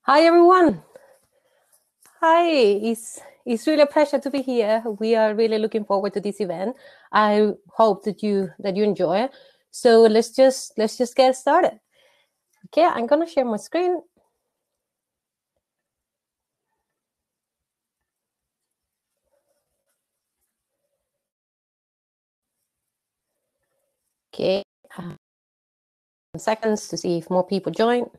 Hi, everyone. Hi, it's really a pleasure to be here. We are really looking forward to this event. I hope that you enjoy it. So let's just get started. Okay, I'm gonna share my screen. Okay, seconds to see if more people join.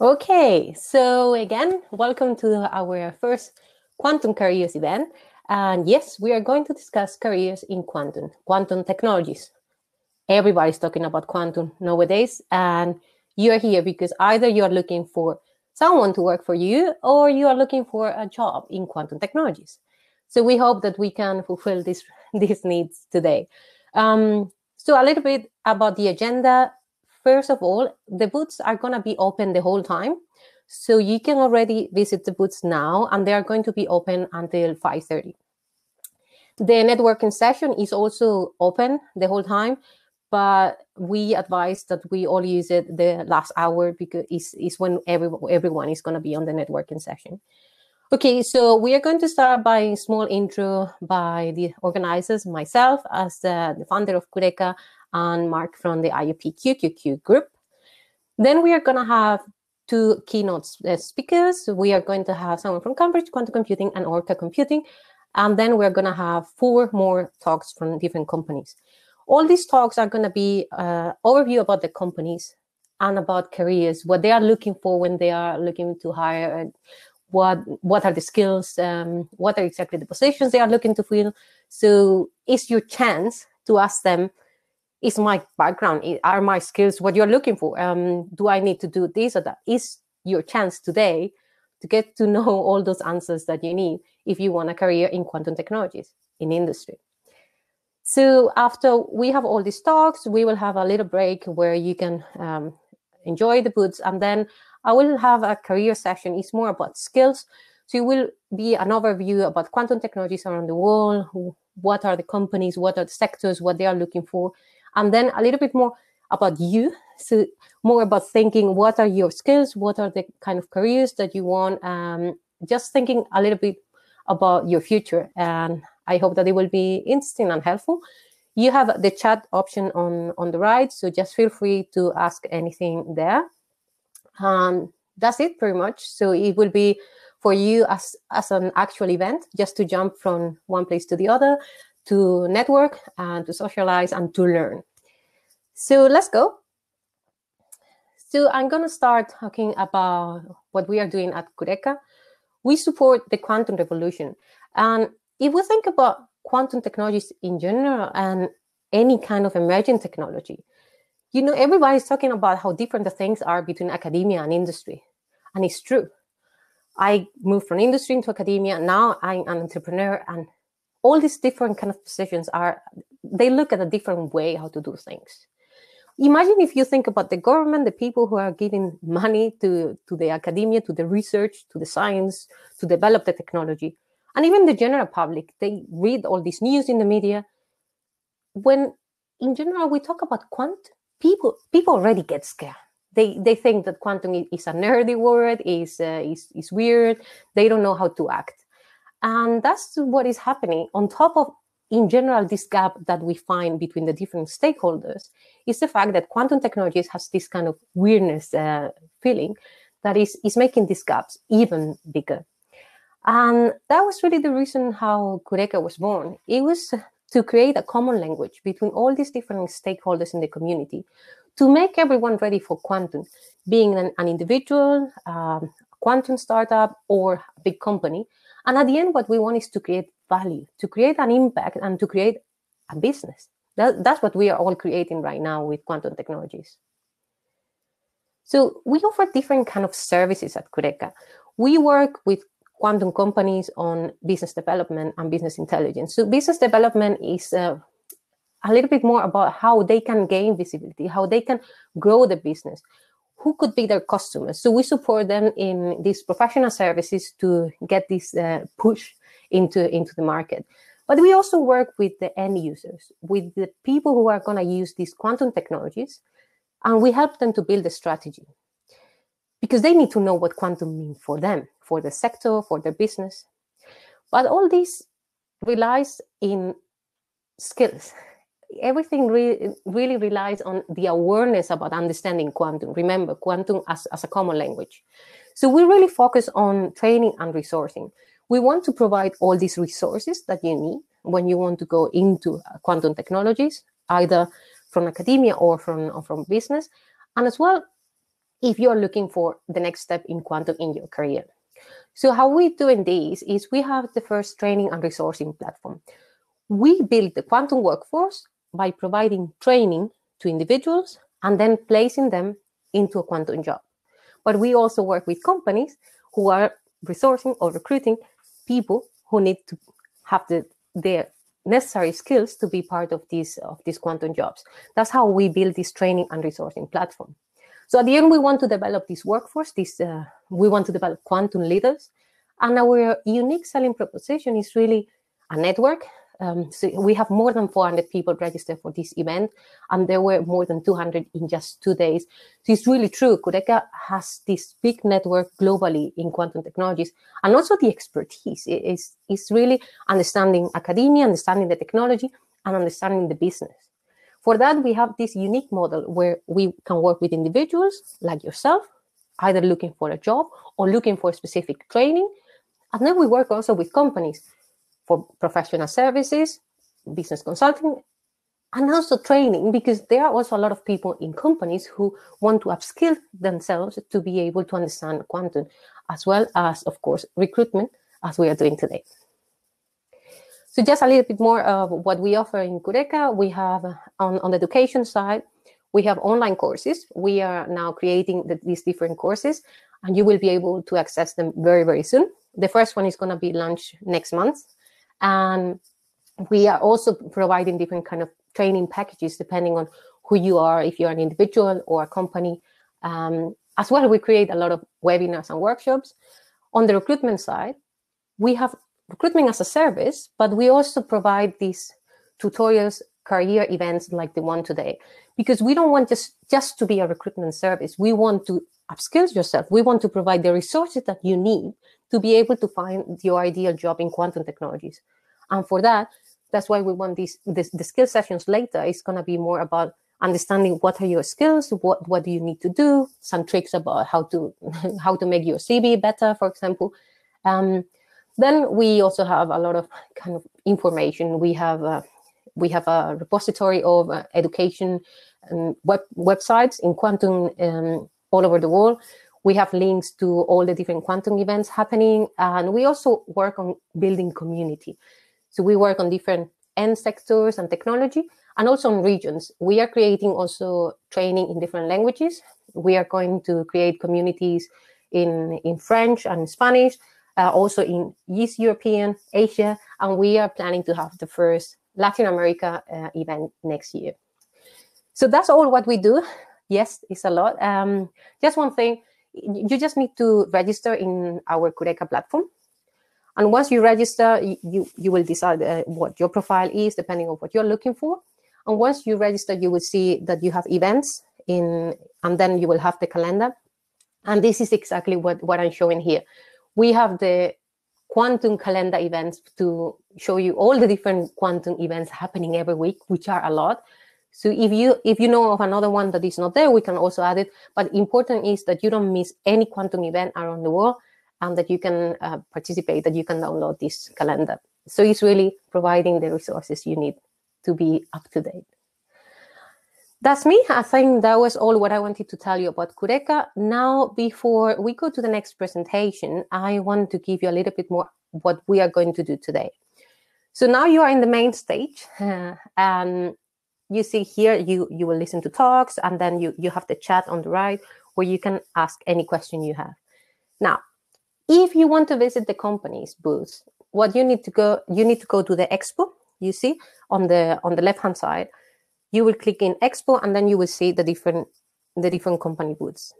Okay, so again, welcome to our first Quantum Careers event. And yes, we are going to discuss careers in quantum technologies. Everybody's talking about quantum nowadays, and you're here because either you're looking for someone to work for you or you are looking for a job in quantum technologies. So we hope that we can fulfill these needs today. So a little bit about the agenda. First of all, the booths are going to be open the whole time. So you can already visit the booths now, and they are going to be open until 5:30. The networking session is also open the whole time, but we advise that we all use it the last hour because it's when everyone is going to be on the networking session. Okay, so we are going to start by a small intro by the organizers, myself as the founder of QURECA, and Mark from the IoPQQQ group. Then we are going to have two keynote speakers. We are going to have someone from Cambridge Quantum Computing and ORCA Computing. And then we're going to have 4 more talks from different companies. All these talks are going to be overview about the companies and about careers, what they are looking for when they are looking to hire, what are the skills, what are exactly the positions they are looking to fill. So it's your chance to ask them, is my background, are my skills what you're looking for? Do I need to do this or that? Is your chance today to get to know all those answers that you need if you want a career in quantum technologies in industry. So after we have all these talks, we will have a little break where you can enjoy the booths, and then I will have a career session. It's more about skills. So it will be an overview about quantum technologies around the world, what are the companies, what are the sectors, what they are looking for, and then a little bit more about you. So more about thinking, what are your skills, what are the kind of careers that you want, just thinking a little bit about your future. And I hope that it will be interesting and helpful. You have the chat option on the right, so just feel free to ask anything there. That's it pretty much. So it will be for you as an actual event, just to jump from one place to the other, to network and to socialize and to learn. So let's go. So I'm going to start talking about what we are doing at QURECA. We support the quantum revolution. And if we think about quantum technologies in general and any kind of emerging technology, you know, everybody's talking about how different the things are between academia and industry. And it's true. I moved from industry into academia. Now I'm an entrepreneur, and all these different kind of positions they look at a different way how to do things. Imagine if you think about the government, the people who are giving money to the academia, to the research, to the science, to develop the technology, and even the general public, they read all this news in the media. When in general we talk about quantum, people already get scared. They think that quantum is a nerdy word, is weird. They don't know how to act. And that's what is happening. On top of, in general, this gap that we find between the different stakeholders is the fact that quantum technologies has this kind of weirdness feeling that is making these gaps even bigger. And that was really the reason how QURECA was born. It was to create a common language between all these different stakeholders in the community to make everyone ready for quantum, being an individual, quantum startup, or a big company. And at the end, what we want is to create value, to create an impact, and to create a business. That's what we are all creating right now with quantum technologies. So we offer different kind of services at QURECA. We work with quantum companies on business development and business intelligence. So business development is a little bit more about how they can gain visibility, how they can grow the business, who could be their customers. So we support them in these professional services to get this push into the market. But we also work with the end users, with the people who are going to use these quantum technologies, and we help them to build a strategy because they need to know what quantum means for them, for the sector, for their business. But all this relies in skills. Everything really relies on the awareness about understanding quantum. Remember, quantum as a common language. So we really focus on training and resourcing. We want to provide all these resources that you need when you want to go into quantum technologies, either from academia or from business, and as well, if you're looking for the next step in quantum in your career. So how we're doing this is we have the first training and resourcing platform. We build the quantum workforce by providing training to individuals and then placing them into a quantum job. But we also work with companies who are resourcing or recruiting people who need to have their necessary skills to be part of these quantum jobs. That's how we build this training and resourcing platform. So at the end, we want to develop this workforce. We want to develop quantum leaders. And our unique selling proposition is really a network. So we have more than 400 people registered for this event, and there were more than 200 in just 2 days. So it's really true. QURECA has this big network globally in quantum technologies, and also the expertise is really understanding academia, understanding the technology, and understanding the business. For that, we have this unique model where we can work with individuals like yourself, either looking for a job or looking for specific training. And then we work also with companies for professional services, business consulting, and also training, because there are also a lot of people in companies who want to upskill themselves to be able to understand quantum, as well as, of course, recruitment, as we are doing today. So just a little bit more of what we offer in QURECA. We have, on the education side, we have online courses. We are now creating these different courses, and you will be able to access them very, very soon. The first one is going to be launched next month. And we are also providing different kind of training packages depending on who you are, if you're an individual or a company. As well, we create a lot of webinars and workshops. On the recruitment side, we have recruitment as a service, but we also provide these tutorials, career events like the one today, because we don't want just to be a recruitment service. We want to upskill yourself. We want to provide the resources that you need to be able to find your ideal job in quantum technologies. And for that, that's why we want the skill sessions later. It's going to be more about understanding what are your skills, what do you need to do, some tricks about how to make your CV better, for example. Then we also have a lot of kind of information. We have a repository of education and websites in quantum all over the world. We have links to all the different quantum events happening, and we also work on building community. So we work on different end sectors and technology, and also on regions. We are creating also training in different languages. We are going to create communities in French and Spanish, also in East European, Asia, and we are planning to have the first Latin America event next year. So that's all what we do. Yes, it's a lot. Just one thing, you just need to register in our QURECA platform. And once you register, you will decide what your profile is, depending on what you're looking for. And once you register, you will see that you have events and then you will have the calendar. And this is exactly what I'm showing here. We have the quantum calendar events to show you all the different quantum events happening every week, which are a lot. So if you know of another one that is not there, we can also add it. But important is that you don't miss any quantum event around the world, and that you can participate, that you can download this calendar. So it's really providing the resources you need to be up to date. That's me. I think that was all what I wanted to tell you about QURECA. Now, before we go to the next presentation, I want to give you a little bit more what we are going to do today. So now you are in the main stage, and you see here, you will listen to talks, and then you have the chat on the right where you can ask any question you have. Now, If you want to visit the company's booth, what you need to go to the expo. You see on the left-hand side, you will click in expo, and then you will see the different company booths.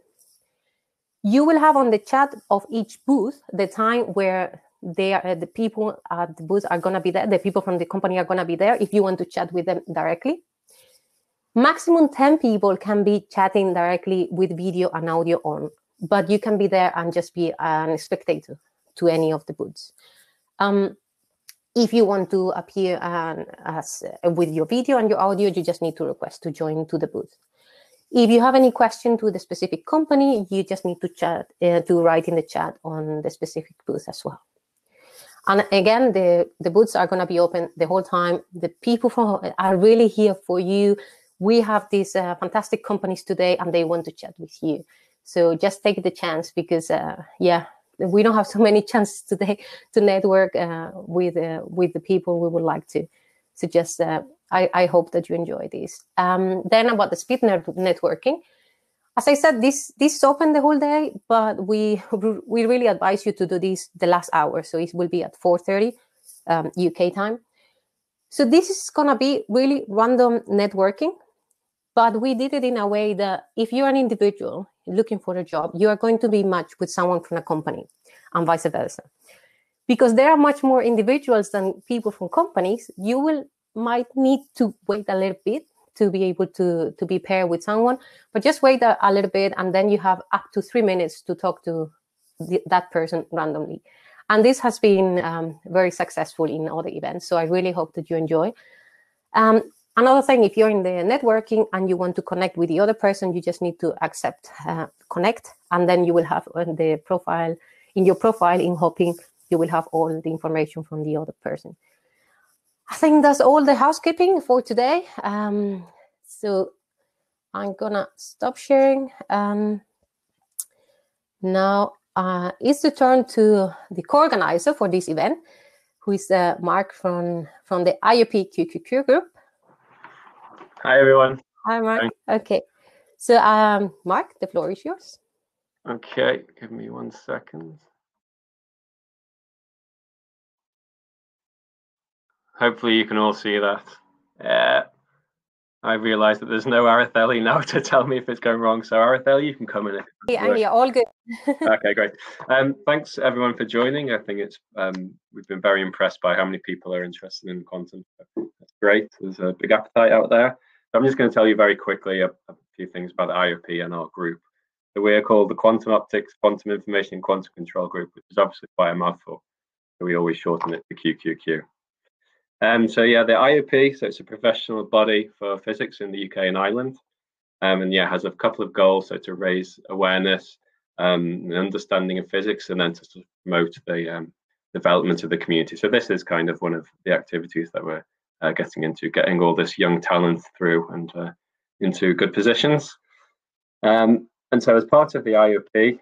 You will have on the chat of each booth the time where the people at the booth are going to be there. The people from the company are going to be there if you want to chat with them directly. Maximum 10 people can be chatting directly with video and audio on, but you can be there and just be a spectator to any of the booths. If you want to appear with your video and your audio, you just need to request to join to the booth. If you have any question to the specific company, you just need to write in the chat on the specific booth as well. And again, the booths are going to be open the whole time. The people are really here for you. We have these fantastic companies today, and they want to chat with you. So just take the chance, because we don't have so many chances today to network with the people we would like to. So just I hope that you enjoy this. Then about the speed networking, as I said, this is open the whole day, but we really advise you to do this the last hour. So it will be at 4:30 UK time. So this is gonna be really random networking, but we did it in a way that if you're an individual looking for a job, you are going to be matched with someone from a company, and vice versa. Because there are much more individuals than people from companies, you might need to wait a little bit to be able to be paired with someone, but just wait a little bit, and then you have up to 3 minutes to talk to that person randomly. And this has been very successful in other events, so I really hope that you enjoy. Another thing, if you're in the networking and you want to connect with the other person, you just need to accept connect, and then you will have the profile in your profile in hoping you will have all the information from the other person. I think that's all the housekeeping for today. So I'm gonna stop sharing. Now it's the turn to the co-organizer for this event, who is Mark from the IoPQQQ group. Hi, everyone. Hi, Mark. Hi. Okay. So Mark, the floor is yours. Okay, give me 1 second. Hopefully you can all see that. I realized that there's no Araceli now to tell me if it's going wrong. So Araceli, you can come in. Yeah, all good. Okay, great. Thanks everyone for joining. I think it's we've been very impressed by how many people are interested in quantum. That's great. There's a big appetite out there. I'm just going to tell you very quickly a few things about the IoP and our group. So we are called the Quantum Optics, Quantum Information and Quantum Control Group, which is obviously quite a mouthful. So we always shorten it to QQQ. So yeah, the IoP, so it's a professional body for physics in the UK and Ireland, and yeah, has a couple of goals. So to raise awareness, and understanding of physics, and then to sort of promote the development of the community. So this is kind of one of the activities that we're getting into, getting all this young talent through and into good positions. And so as part of the IoP,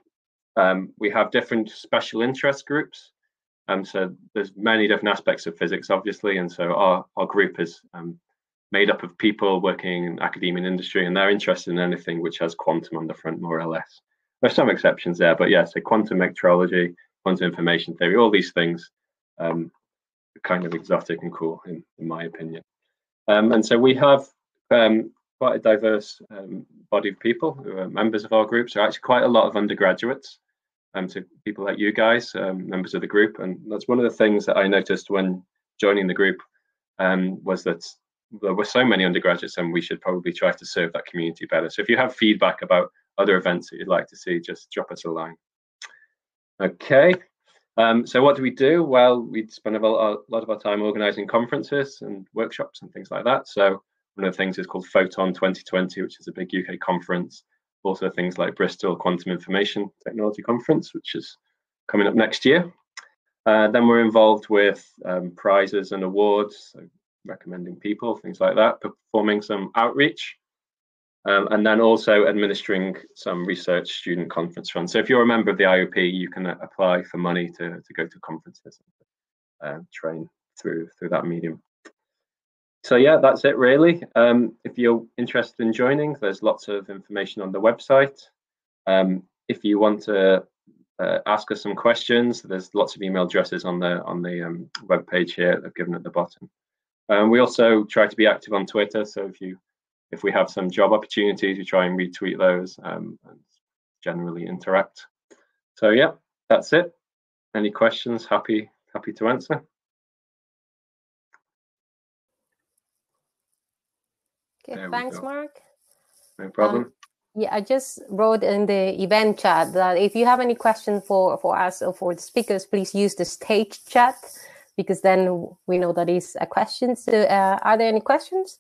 we have different special interest groups. So there's many different aspects of physics, obviously, and so our group is made up of people working in academia and industry, and they're interested in anything which has quantum on the front, more or less. There's some exceptions there, but yeah, so quantum metrology, quantum information theory, all these things are kind of exotic and cool, in my opinion. And so we have quite a diverse body of people who are members of our group, so actually quite a lot of undergraduates. To people like you guys, members of the group, and that's one of the things that I noticed when joining the group, was that there were so many undergraduates, and we should probably try to serve that community better. So if you have feedback about other events that you'd like to see, just drop us a line. Okay, so what do we do? Well, we spend a lot of our time organizing conferences and workshops and things like that. So one of the things is called Photon 2020, which is a big UK conference. Also things like Bristol Quantum Information Technology Conference, which is coming up next year. Then we're involved with prizes and awards, so recommending people, things like that, performing some outreach, and then also administering some research student conference funds. So if you're a member of the IoP, you can apply for money to go to conferences and train through that medium. So yeah, that's it really. If you're interested in joining, there's lots of information on the website. If you want to ask us some questions. There's lots of email addresses on the web page here that I've given at the bottom. We also try to be active on Twitter, so if we have some job opportunities, we try and retweet those and generally interact. So yeah, that's it. Any questions? Happy to answer. Okay, thanks, Mark. No problem. Yeah, I just wrote in the event chat that if you have any questions for us or for the speakers, please use the stage chat, because then we know that is a question. So are there any questions?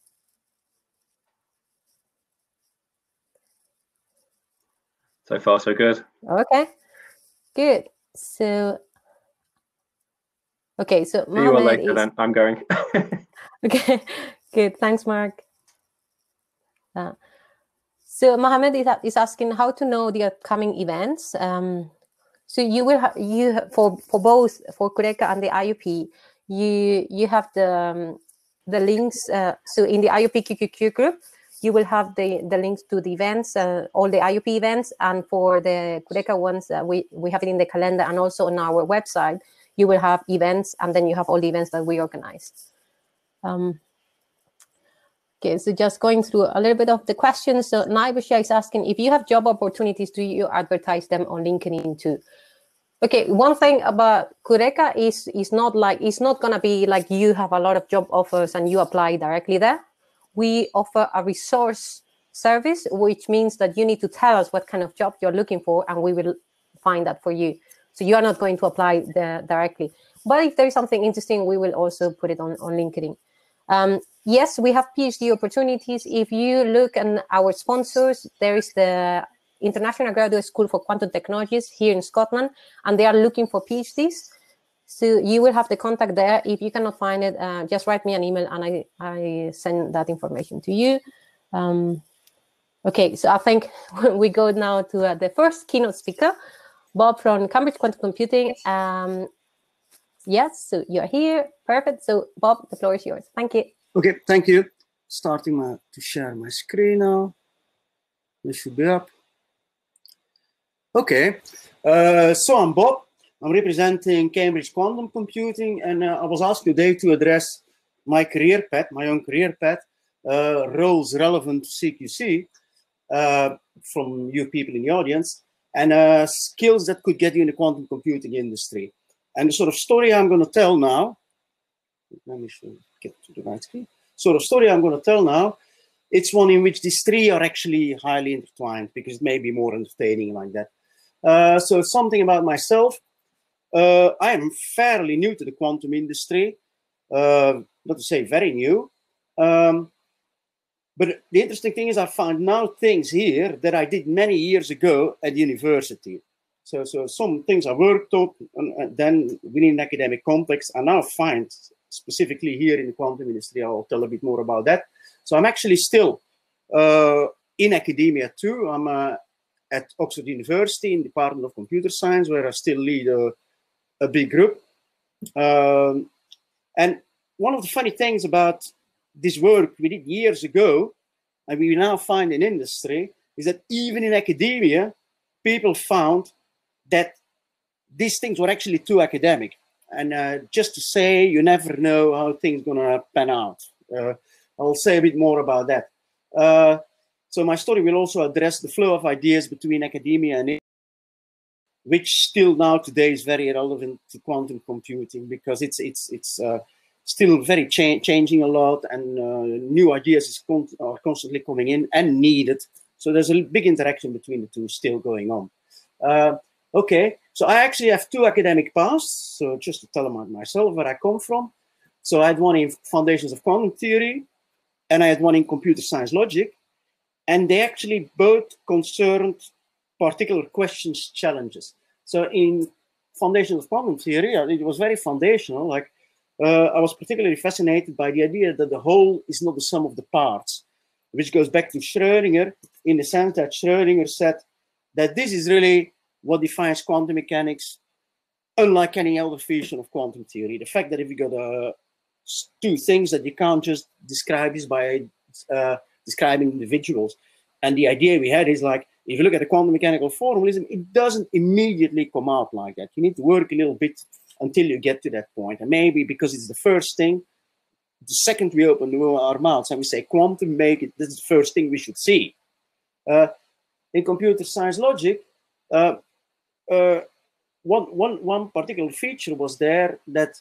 So far, so good. Okay, good. So, okay, so see you all later then. I'm going. Okay, good. Thanks, Mark. So Mohammed is asking how to know the upcoming events. So you will for both for QURECA and the IoP, you have the links. So in the IoPQQQ group, you will have the links to the events, all the IoP events, and for the QURECA ones, we have it in the calendar, and also on our website, you will have events, and then you have all the events that we organized. Okay, so just going through a little bit of the questions. So Naibusha is asking, if you have job opportunities, do you advertise them on LinkedIn too? Okay, one thing about QURECA is it's not gonna be like you have a lot of job offers and you apply directly there. We offer a resource service, which means that you need to tell us what kind of job you're looking for, and we will find that for you. So you are not going to apply there directly. But if there is something interesting, we will also put it on LinkedIn. Yes, we have PhD opportunities. If you look at our sponsors, there is the International Graduate School for Quantum Technologies here in Scotland, and they are looking for PhDs. So you will have the contact there. If you cannot find it, just write me an email and I send that information to you. Okay, so I think we go now to the first keynote speaker, Bob from Cambridge Quantum Computing. Yes, so you're here. Perfect. So Bob, the floor is yours. Thank you. Okay, thank you. Starting to share my screen now. This should be up. Okay, so I'm Bob. I'm representing Cambridge Quantum Computing, and I was asked today to address my career path, my own career path, roles relevant to Seeqc from you people in the audience, and skills that could get you in the quantum computing industry. And the sort of story I'm going to tell now, let me get to the right screen. Sort of story I'm going to tell now, it's one in which these three are actually highly intertwined, because it may be more entertaining like that. So something about myself. I am fairly new to the quantum industry, not to say very new. But the interesting thing is I found now things here that I did many years ago at university. So some things I worked on, and then within an academic context, I now find specifically here in the quantum industry. I'll tell a bit more about that. So I'm actually still in academia too. I'm at Oxford University in the Department of Computer Science, where I still lead a big group. And one of the funny things about this work we did years ago, and we now find in industry, is that even in academia, people found that these things were actually too academic. And just to say, you never know how things are going to pan out. I'll say a bit more about that. So my story will also address the flow of ideas between academia and which still now today is very relevant to quantum computing, because it's still very changing a lot, and new ideas are constantly coming in and needed. So there's a big interaction between the two still going on. Okay, so I actually have two academic paths. So just to tell about myself, where I come from. So I had one in Foundations of Quantum Theory, and I had one in Computer Science Logic. And they actually both concerned particular questions, challenges. So in Foundations of Quantum Theory, it was very foundational. Like I was particularly fascinated by the idea that the whole is not the sum of the parts, which goes back to Schrödinger, in the sense that Schrödinger said that this is really what defines quantum mechanics, unlike any other version of quantum theory. The fact that if you got two things that you can't just describe is by describing individuals. And the idea we had is like, if you look at the quantum mechanical formalism, it doesn't immediately come out like that. You need to work a little bit until you get to that point. And maybe because it's the first thing, the second we open our mouths and we say quantum, make it, this is the first thing we should see. In computer science logic, one particular feature was there that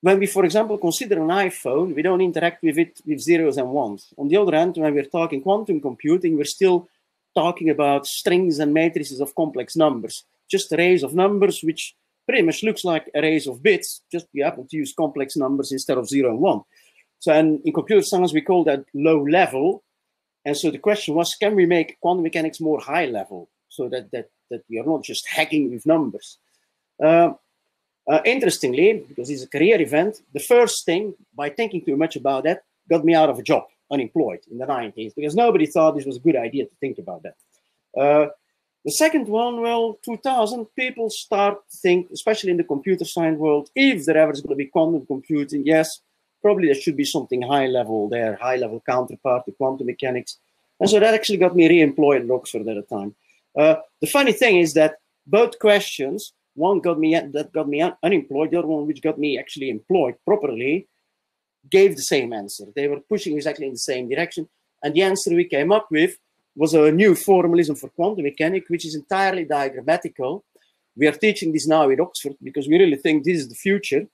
when we, for example, consider an iPhone, we don't interact with it with zeros and ones. On the other hand, when we're talking quantum computing, we're still talking about strings and matrices of complex numbers, just arrays of numbers, which pretty much looks like arrays of bits, just we happen to use complex numbers instead of 0 and 1. So, and in computer science, we call that low level. And so the question was, can we make quantum mechanics more high level so that we are not just hacking with numbers? Interestingly, because it's a career event, the first thing, by thinking too much about that, got me out of a job, unemployed in the 90s, because nobody thought this was a good idea to think about that. The second one, well, 2000, people start to think, especially in the computer science world, if there ever is going to be quantum computing, yes, probably there should be something high level there, high level counterpart to quantum mechanics. And so that actually got me re-employed at Oxford at the time. The funny thing is that both questions, one got me unemployed, the other one which got me actually employed properly, gave the same answer. They were pushing exactly in the same direction. And the answer we came up with was a new formalism for quantum mechanics, which is entirely diagrammatical. We are teaching this now at Oxford because we really think this is the future.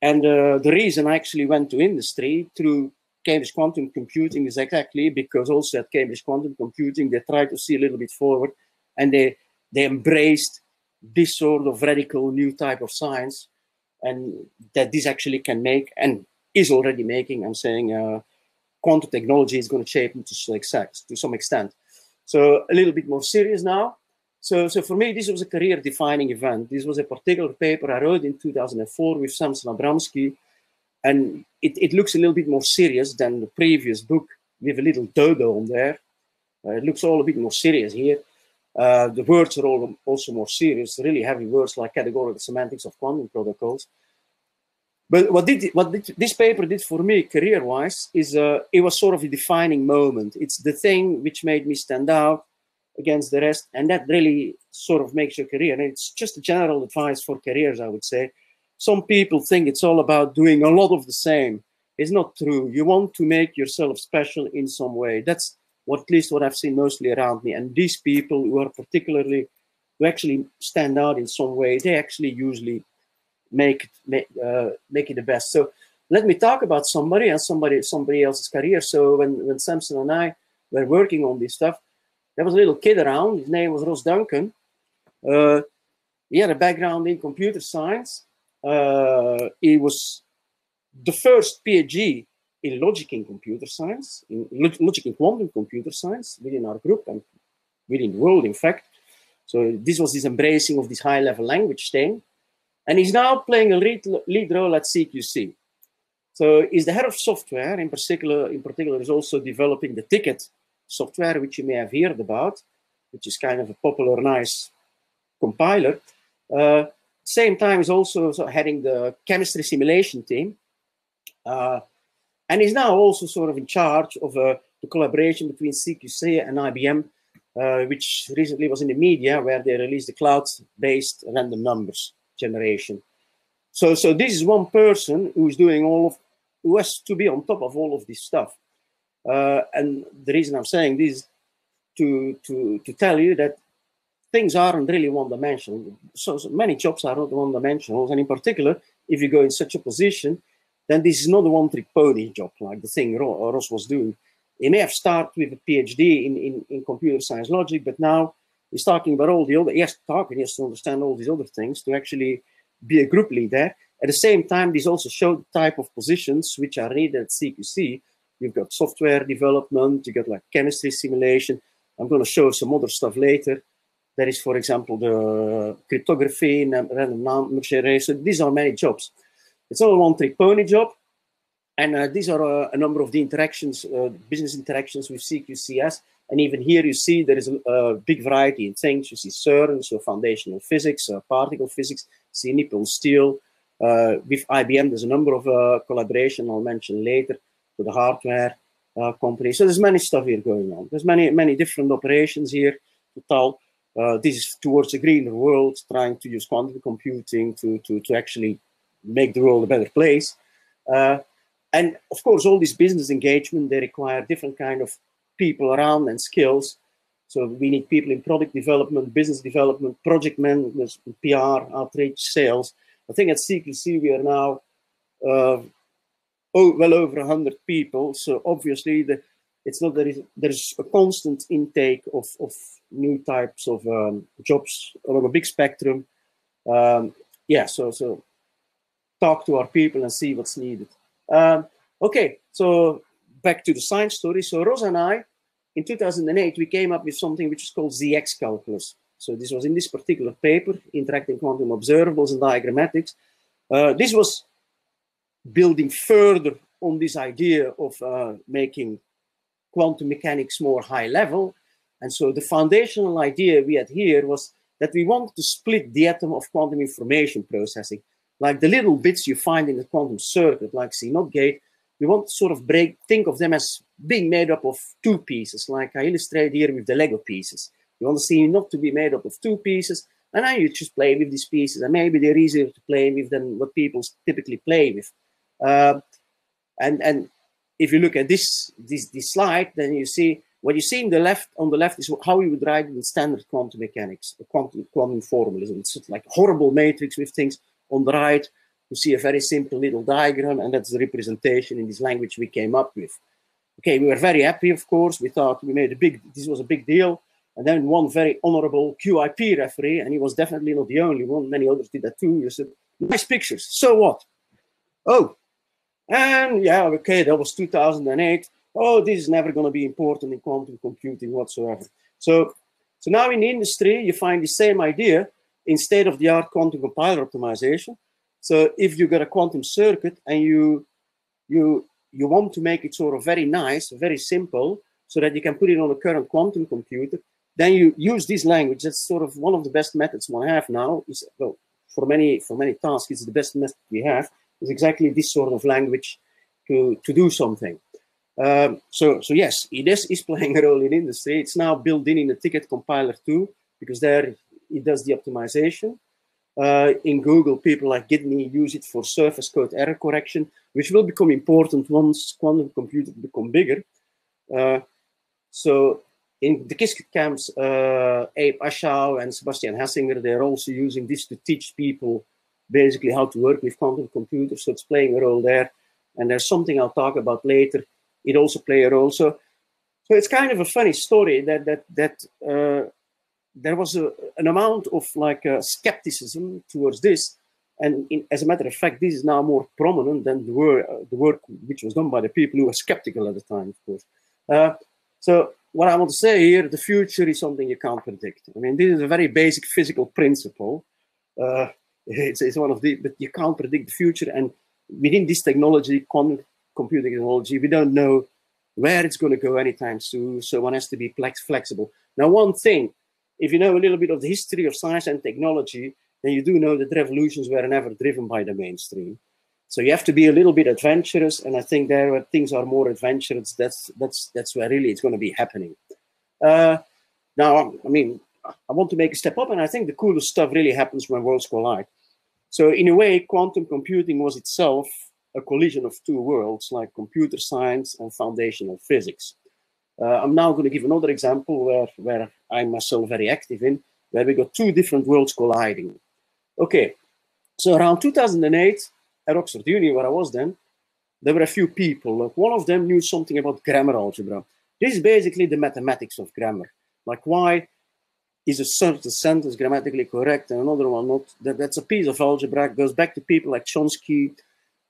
And the reason I actually went to industry through Cambridge Quantum Computing is exactly because also at Cambridge Quantum Computing, they tried to see a little bit forward and they embraced this sort of radical new type of science, and that this actually can make and is already making, I'm saying, quantum technology is going to shape to some extent. So a little bit more serious now. So for me, this was a career-defining event. This was a particular paper I wrote in 2004 with Samson Abramsky, and it looks a little bit more serious than the previous book with a little dodo on there. It looks all a bit more serious here. The words are also more serious, really heavy words like categorical semantics of quantum protocols. But what this paper did for me career-wise is it was sort of a defining moment. It's the thing which made me stand out against the rest, and that really sort of makes your career. And it's just a general advice for careers, I would say. Some people think it's all about doing a lot of the same. It's not true. You want to make yourself special in some way. That's at least what I've seen mostly around me. And these people who are who actually stand out in some way, they actually usually make it the best. So let me talk about somebody and somebody else's career. So when Samson and I were working on this stuff, there was a little kid around. His name was Ross Duncan. He had a background in computer science. He was the first PhD in logic in computer science, in logic in quantum computer science within our group and within the world, in fact. So this was his embracing of this high-level language thing. And he's now playing a lead role at Seeqc. So he's the head of software. In particular, he's also developing the ticket software, which you may have heard about, which is kind of a popular, nice compiler. Same time, he's also heading the chemistry simulation team. And he's now also sort of in charge of the collaboration between Seeqc and IBM, which recently was in the media, where they released the cloud-based random numbers generation. So this is one person who's doing who has to be on top of all of this stuff. And the reason I'm saying this is to tell you that things aren't really one-dimensional. So many jobs are not one-dimensional, and in particular, if you go in such a position, then this is not a one-trick pony job like the thing Ross was doing. He may have started with a PhD in computer science logic, but now he's talking about all the other, he has to understand all these other things to actually be a group leader. At the same time, these also show the type of positions which are needed at Seeqc. You've got software development, you got like chemistry simulation. I'm going to show some other stuff later. There is, for example, the cryptography, random number generation. So these are many jobs. It's not a one-trick pony job. And these are a number of the interactions, business interactions with Seeqcs. And even here you see there is a big variety in things. You see CERN, so foundational physics, particle physics, see Nippon Steel. With IBM, there's a number of collaboration I'll mention later with the hardware company. So there's many stuff here going on. There's many different operations here. tell this is towards a greener world, trying to use quantum computing to actually make the world a better place. And of course, all this business engagement, they require different kind of people around and skills. So we need people in product development, business development, project management, PR, outreach, sales. I think at Seeqc we are now well over 100 people. So obviously, it's not that there's a constant intake of new types of jobs along a big spectrum. Yeah, so talk to our people and see what's needed. Okay, so back to the science story. So Rosa and I, in 2008, we came up with something which is called ZX calculus. So this was in this particular paper, Interacting Quantum Observables and Diagrammatics. This was building further on this idea of making quantum mechanics more high level. And so the foundational idea we had here was that we wanted to split the atom of quantum information processing. Like the little bits you find in the quantum circuit, like C0 gate, we want to sort of think of them as being made up of two pieces, like I illustrate here with the Lego pieces. You want to see not to be made up of two pieces, and then you just play with these pieces, and maybe they're easier to play with than what people typically play with. And if you look at this slide, then you see what you see on the left is how you would write it in standard quantum mechanics, quantum formalism. It's like a horrible matrix with things. On the right, you see a very simple little diagram, and that's the representation in this language we came up with. Okay, we were very happy, of course. We thought we made this was a big deal. And then one very honorable QIP referee, and he was definitely not the only one, many others did that too. He said, nice pictures, so what? Oh, and yeah, okay, that was 2008. Oh, this is never going to be important in quantum computing whatsoever. So now in the industry, you find the same idea in state-of-the-art quantum compiler optimization. So if you got a quantum circuit and you want to make it sort of very nice, very simple, so that you can put it on a current quantum computer, then you use this language. That's sort of one of the best methods we have now. Well, for many tasks, it's the best method we have. Is exactly this sort of language to do something. So yes, it is playing a role in industry. It's now built in the ticket compiler too, because there it does the optimization. In Google, people like Gidney use it for surface code error correction, which will become important once quantum computers become bigger. So in the Qiskit camps, Abe Aschau and Sebastian Hassinger, they're also using this to teach people basically how to work with quantum computers. So it's playing a role there. And there's something I'll talk about later. It also plays a role. So it's kind of a funny story that there was an amount of like skepticism towards this. And as a matter of fact, this is now more prominent than the work which was done by the people who were skeptical at the time, of course. So what I want to say here, the future is something you can't predict. I mean, this is a very basic physical principle. It's one of the, but you can't predict the future. And within this technology, quantum computing technology, we don't know where it's going to go anytime soon. So one has to be flexible. Now, one thing, if you know a little bit of the history of science and technology, then you do know that revolutions were never driven by the mainstream. So you have to be a little bit adventurous. And I think there where things are more adventurous, that's where really it's going to be happening. Now, I mean, I want to make a step up, and I think the coolest stuff really happens when worlds collide. So in a way, quantum computing was itself a collision of two worlds, like computer science and foundational physics. I'm now going to give another example where I'm myself very active in, where we got two different worlds colliding. Okay, so around 2008, at Oxford Uni, where I was then, there were a few people. Like one of them knew something about grammar algebra. This is basically the mathematics of grammar. Like why is a certain sentence grammatically correct and another one not? That's a piece of algebra. It goes back to people like Chomsky,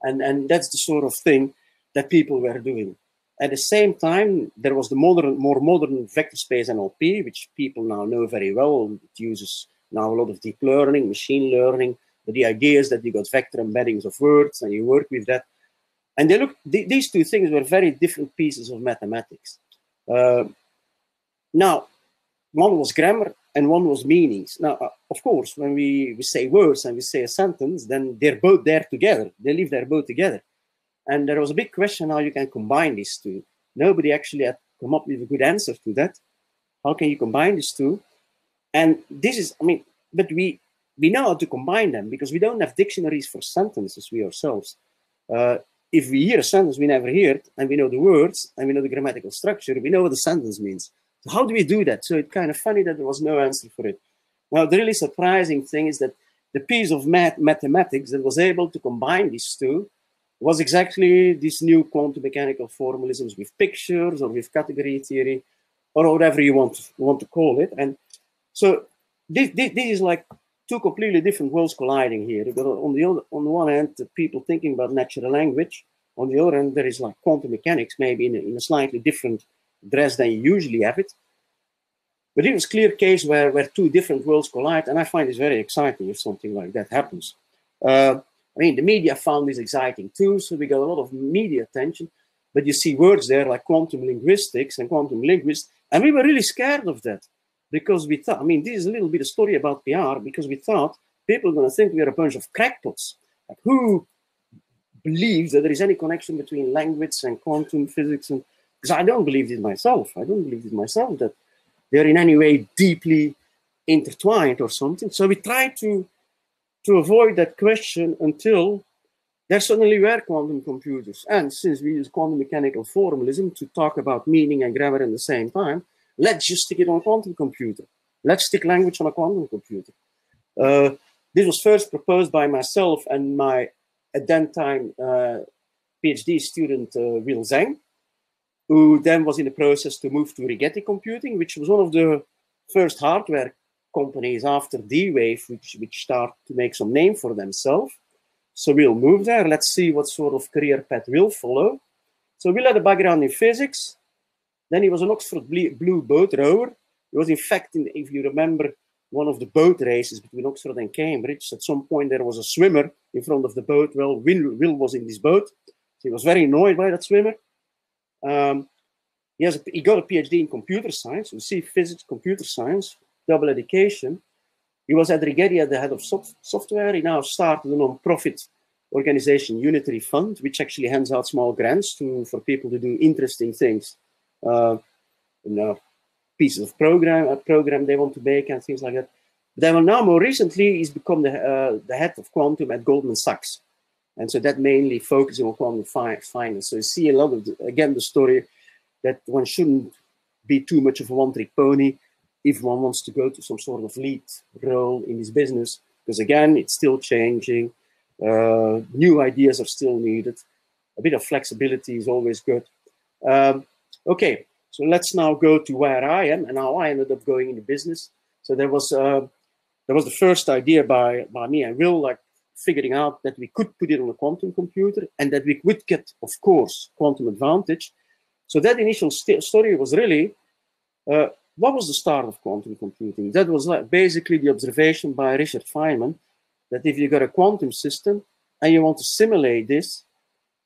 and that's the sort of thing that people were doing. At the same time, there was the more modern vector space NLP, which people now know very well. It uses now a lot of deep learning, machine learning. But the idea is that you got vector embeddings of words and you work with that. And these two things were very different pieces of mathematics. Now, one was grammar and one was meanings. Now, of course, when we say words and we say a sentence, then they're both there together. They live there both together. And there was a big question how you can combine these two. Nobody actually had come up with a good answer to that. How can you combine these two? And this is, I mean, but we know how to combine them because we don't have dictionaries for sentences, we ourselves. If we hear a sentence we never heard, and we know the words, and we know the grammatical structure, we know what the sentence means. So how do we do that? So it's kind of funny that there was no answer for it. Now, the really surprising thing is that the piece of mathematics that was able to combine these two was exactly these new quantum mechanical formalisms with pictures or with category theory or whatever you want to call it. And so this is like two completely different worlds colliding here. You've got on the one hand, the people thinking about natural language. On the other hand, there is like quantum mechanics, maybe in a slightly different dress than you usually have it. But it was a clear case where two different worlds collide, and I find this very exciting if something like that happens. I mean, the media found this exciting too, so we got a lot of media attention. But you see words there like quantum linguistics and quantum linguists, and we were really scared of that because we thought, I mean, this is a little bit a story about PR, because we thought people are going to think we are a bunch of crackpots. Like, who believes that there is any connection between language and quantum physics? And because I don't believe it myself. I don't believe it myself that they're in any way deeply intertwined or something. So we tried to avoid that question until there suddenly were quantum computers. And since we use quantum mechanical formalism to talk about meaning and grammar at the same time, let's just stick it on a quantum computer. Let's stick language on a quantum computer. This was first proposed by myself and my, at that time, PhD student, Will Zhang, who then was in the process to move to Rigetti Computing, which was one of the first hardware companies after D-Wave, which start to make some name for themselves. So we'll move there. Let's see what sort of career path will follow. So Will had a background in physics. Then he was an Oxford Blue boat rower. He was, in fact, if you remember, one of the boat races between Oxford and Cambridge. At some point, there was a swimmer in front of the boat. Well, Will was in this boat. So he was very annoyed by that swimmer. He got a PhD in computer science. You see, physics, computer science, double education. He was at Rigetti at the head of software. He now started a non-profit organization, Unitary Fund, which actually hands out small grants for people to do interesting things. Pieces of program they want to make and things like that. But then now, more recently, he's become the head of quantum at Goldman Sachs. And so that mainly focuses on quantum finance. So you see a lot of, again, the story that one shouldn't be too much of a one-trick pony if one wants to go to some sort of lead role in this business. Because again, it's still changing. New ideas are still needed. A bit of flexibility is always good. Okay, so let's now go to where I am and how I ended up going into business. So there was the first idea by me and Will, like figuring out that we could put it on a quantum computer and that we would get, of course, quantum advantage. So that initial story was really, what was the start of quantum computing? That was like basically the observation by Richard Feynman that if you got a quantum system and you want to simulate this,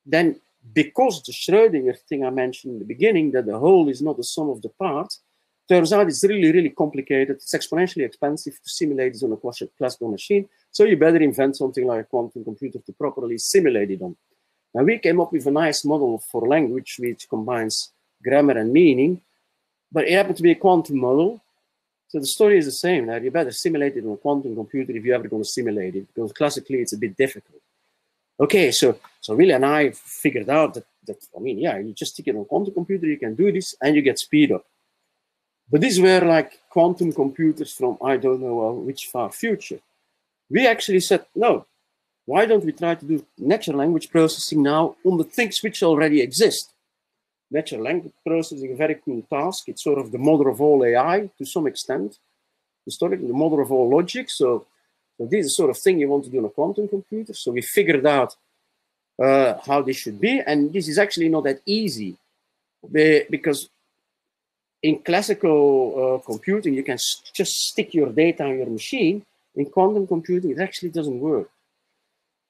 then because the Schrödinger thing I mentioned in the beginning, that the whole is not the sum of the parts, turns out it's really, really complicated. It's exponentially expensive to simulate this on a classical machine. So you better invent something like a quantum computer to properly simulate it on. Now we came up with a nice model for language which combines grammar and meaning, but it happened to be a quantum model. So the story is the same. Now you better simulate it on a quantum computer if you're ever going to simulate it, because classically it's a bit difficult. Okay, so Will and I figured out that I mean, yeah, you just stick it on a quantum computer, you can do this, and you get speed up. But these were like quantum computers from I don't know which far future. We actually said, no, why don't we try to do natural language processing now on the things which already exist? Natural language processing is a very cool task. It's sort of the mother of all AI to some extent. Historically, the mother of all logic. So this is the sort of thing you want to do on a quantum computer. So we figured out how this should be. And this is actually not that easy because in classical computing, you can just stick your data on your machine. In quantum computing, it actually doesn't work.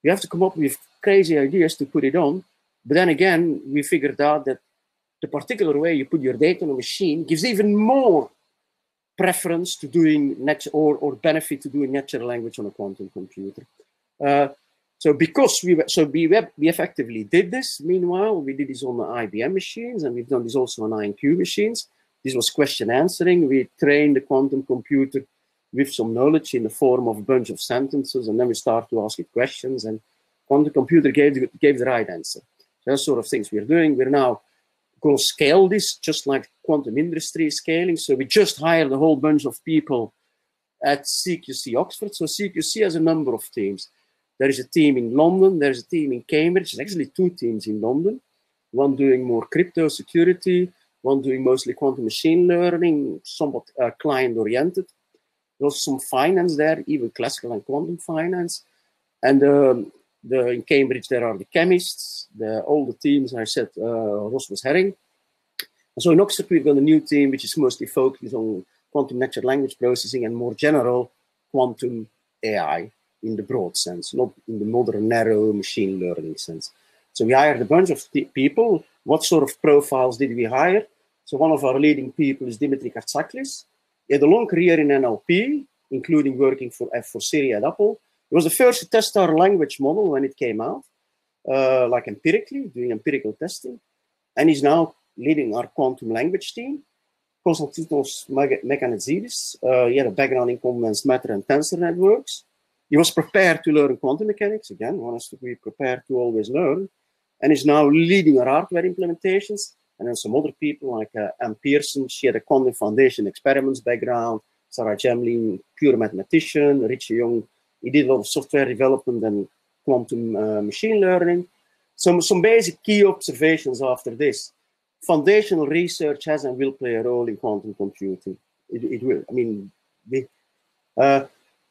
You have to come up with crazy ideas to put it on. But then again, we figured out that the particular way you put your data on a machine gives even more preference to doing or benefit to doing natural language on a quantum computer. So because we effectively did this, meanwhile, we did this on the IBM machines, and we've done this also on IonQ machines. This was question answering. We trained the quantum computer with some knowledge in the form of a bunch of sentences, and then we start to ask it questions, and quantum computer gave the right answer. Those sort of things we're doing. We're now going to scale this just like quantum industry is scaling. So we just hired a whole bunch of people at Seeqc Oxford. So Seeqc has a number of teams. There is a team in London, there's a team in Cambridge, there's actually 2 teams in London, one doing more crypto security, one doing mostly quantum machine learning, somewhat client-oriented. There's some finance there, even classical and quantum finance. And in Cambridge, there are the chemists, all the teams, I said, Rosmus Herring. And so in Oxford, we've got a new team, which is mostly focused on quantum natural language processing and more general quantum AI in the broad sense, not in the modern, narrow machine learning sense. So we hired a bunch of people. What sort of profiles did we hire? So one of our leading people is Dimitri Karczyklis. He had a long career in NLP, including working for Siri at Apple. He was the first to test our language model when it came out, like empirically, doing empirical testing. And he's now leading our quantum language team. Konstantinos Mekanizidis, he had a background in condensed matter and tensor networks. He was prepared to learn quantum mechanics. Again, one has to be prepared to always learn. And is now leading our hardware implementations. And then some other people like Anne Pearson, she had a quantum foundation experiments background. Sarah Gemlin, pure mathematician. Richie Young, he did a lot of software development and quantum machine learning. Some basic key observations after this. Foundational research has and will play a role in quantum computing. It will. I mean,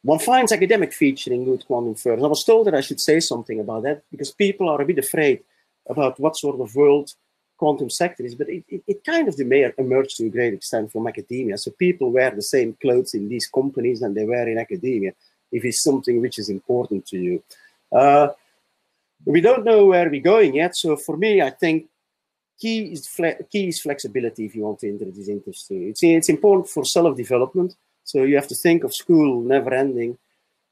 one finds academic feature in good quantum firms. I was told that I should say something about that because people are a bit afraid about what sort of world quantum sector is, but it kind of emerged to a great extent from academia. So people wear the same clothes in these companies than they wear in academia, if it's something which is important to you. We don't know where we're going yet. So for me, I think key is flexibility if you want to enter this industry. It's important for self-development. So you have to think of school never ending.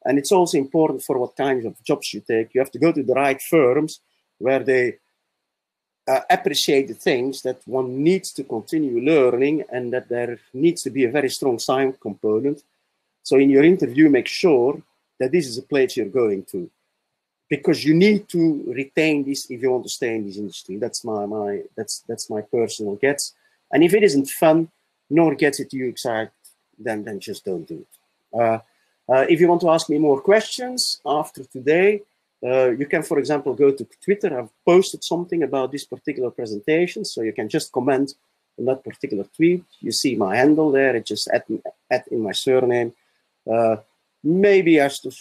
And it's also important for what kinds of jobs you take. You have to go to the right firms where they appreciate the things that one needs to continue learning and that there needs to be a very strong science component. So in your interview, make sure that this is a place you're going to, because you need to retain this if you want to stay in this industry. That's my personal guess. And if it isn't fun, nor gets it you excited, then just don't do it. If you want to ask me more questions after today, you can, for example, go to Twitter. I've posted something about this particular presentation, so you can just comment on that particular tweet. You see my handle there. It's just at in my surname. Maybe I should.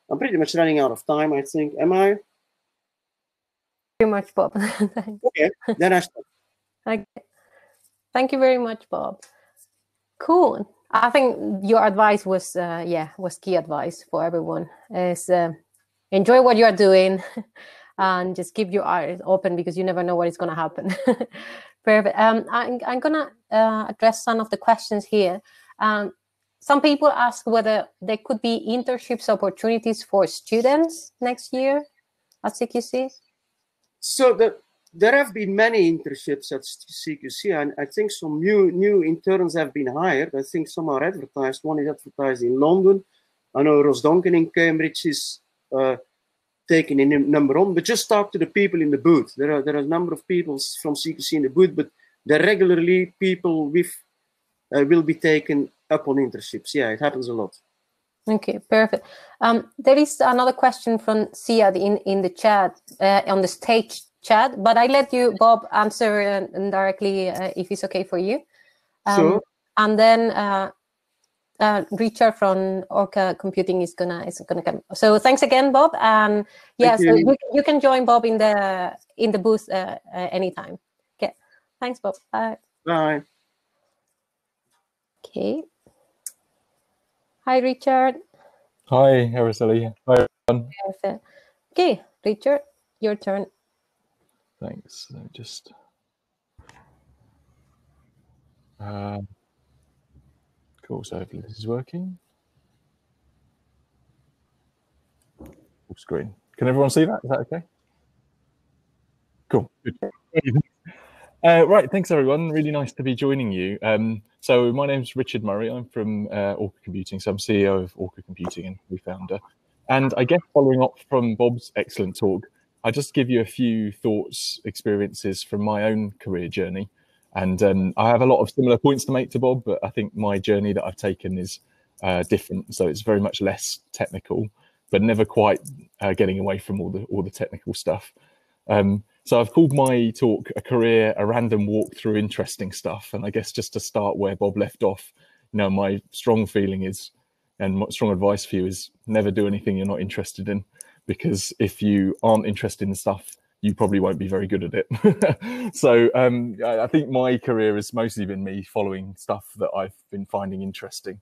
I'm pretty much running out of time, I think. Am I? Very much, Bob. Okay, then I stop. Okay. Thank you very much, Bob. Cool. I think your advice was, was key advice for everyone. Is enjoy what you are doing, and just keep your eyes open because you never know what is going to happen. Perfect. I'm going to address some of the questions here. Some people ask whether there could be internships opportunities for students next year at Seeqc. So there have been many internships at Seeqc, and I think some new interns have been hired. I think some are advertised. One is advertised in London. I know Ross Duncan in Cambridge is taking a number on, but just talk to the people in the booth. There are a number of people from Seeqc in the booth, but there regularly people with will be taken up on internships. Yeah, it happens a lot. Okay, perfect. There is another question from Siad in the chat, on the stage chat, but I let you, Bob, answer directly if it's okay for you. Sure. And then Richard from ORCA Computing is gonna come. So thanks again, Bob. And yeah, so you can join Bob in the booth anytime. Okay, thanks, Bob. Bye. Bye. Okay. Hi, Richard. Hi, Araceli. Hi, everyone. Perfect. Okay, Richard, your turn. Thanks. Just cool. So hopefully this is working. Full screen. Can everyone see that? Is that okay? Cool. Good. Right, thanks everyone. Really nice to be joining you. So my name's Richard Murray. I'm from ORCA Computing, so I'm CEO of ORCA Computing and co-founder. And I guess following up from Bob's excellent talk, I'll just give you a few thoughts, experiences from my own career journey. And I have a lot of similar points to make to Bob, but I think my journey that I've taken is different. So it's very much less technical, but never quite getting away from all the technical stuff. So I've called my talk a random walk through interesting stuff. And I guess just to start where Bob left off, my strong feeling is, and my strong advice for you is never do anything you're not interested in, because if you aren't interested in stuff, you probably won't be very good at it. So I think my career has mostly been me following stuff that I've been finding interesting.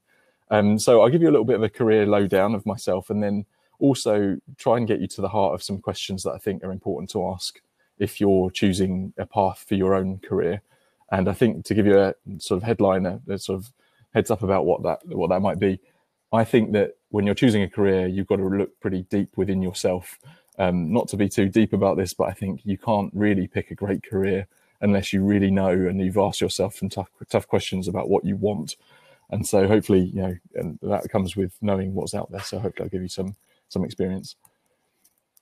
So I'll give you a little bit of a career lowdown of myself, and then also try and get you to the heart of some questions that I think are important to ask if you're choosing a path for your own career. And I think to give you a sort of headline, a sort of heads up about what that might be, I think that when you're choosing a career, you've got to look pretty deep within yourself. Not to be too deep about this, but I think you can't really pick a great career unless you really know and you've asked yourself some tough questions about what you want. And so hopefully, and that comes with knowing what's out there. So hopefully I'll give you some experience.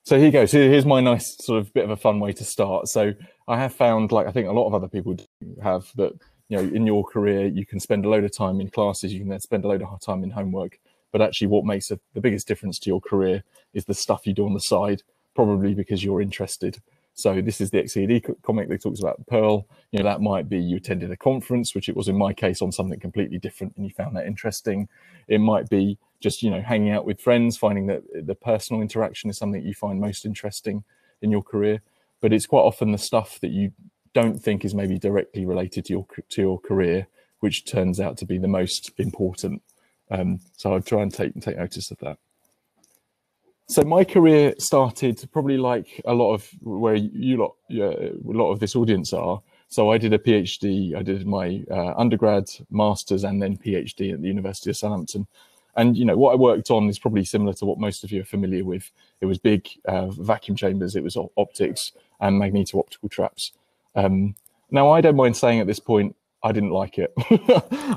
So here you go. So here's my nice sort of bit of a fun way to start. So I have found, like I think a lot of other people have, that in your career you can spend a load of time in classes, you can then spend a load of time in homework, but actually what makes the biggest difference to your career is the stuff you do on the side, probably because you're interested. So this is the XCD comic that talks about Pearl. That might be you attended a conference, which it was in my case on something completely different, and you found that interesting. It might be just, hanging out with friends, finding that the personal interaction is something you find most interesting in your career. But it's quite often the stuff that you don't think is maybe directly related to your career, which turns out to be the most important. So I'll try and take notice of that. So my career started probably like a lot of where a lot of this audience are. So I did a PhD. I did my undergrad, master's, and then PhD at the University of Southampton. And what I worked on is probably similar to what most of you are familiar with. It was big vacuum chambers. It was optics and magneto-optical traps. Now I don't mind saying at this point, I didn't like it.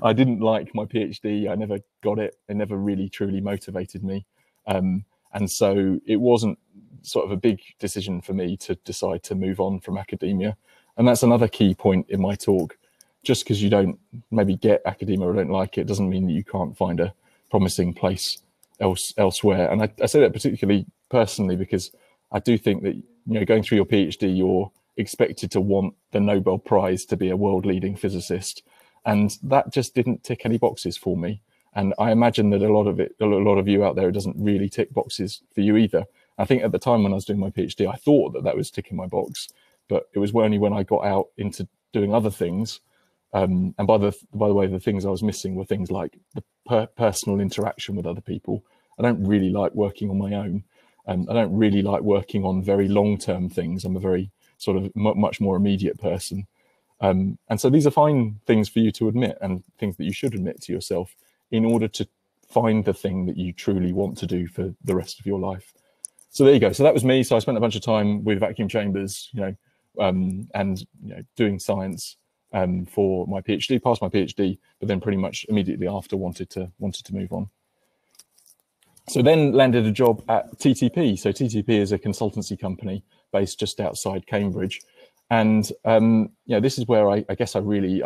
I didn't like my PhD. I never got it. It never really truly motivated me. And so it wasn't sort of a big decision for me to decide to move on from academia. And that's another key point in my talk. Just because you don't maybe get academia or don't like it doesn't mean that you can't find a promising place elsewhere. And I say that particularly personally because I do think that, going through your PhD, you're expected to want the Nobel Prize to be a world-leading physicist. And that just didn't tick any boxes for me. And I imagine that a lot of you out there, it doesn't really tick boxes for you either. I think at the time when I was doing my PhD, I thought that was ticking my box, but it was only when I got out into doing other things. And by the way, the things I was missing were things like the personal interaction with other people. I don't really like working on my own. I don't really like working on very long-term things. I'm a very sort of much more immediate person. And so these are fine things for you to admit, and things that you should admit to yourself in order to find the thing that you truly want to do for the rest of your life. So there you go. So that was me. So I spent a bunch of time with vacuum chambers, and doing science for my PhD, passed my PhD, but then pretty much immediately after wanted to move on. So then landed a job at TTP. So TTP is a consultancy company based just outside Cambridge. And this is where I guess I really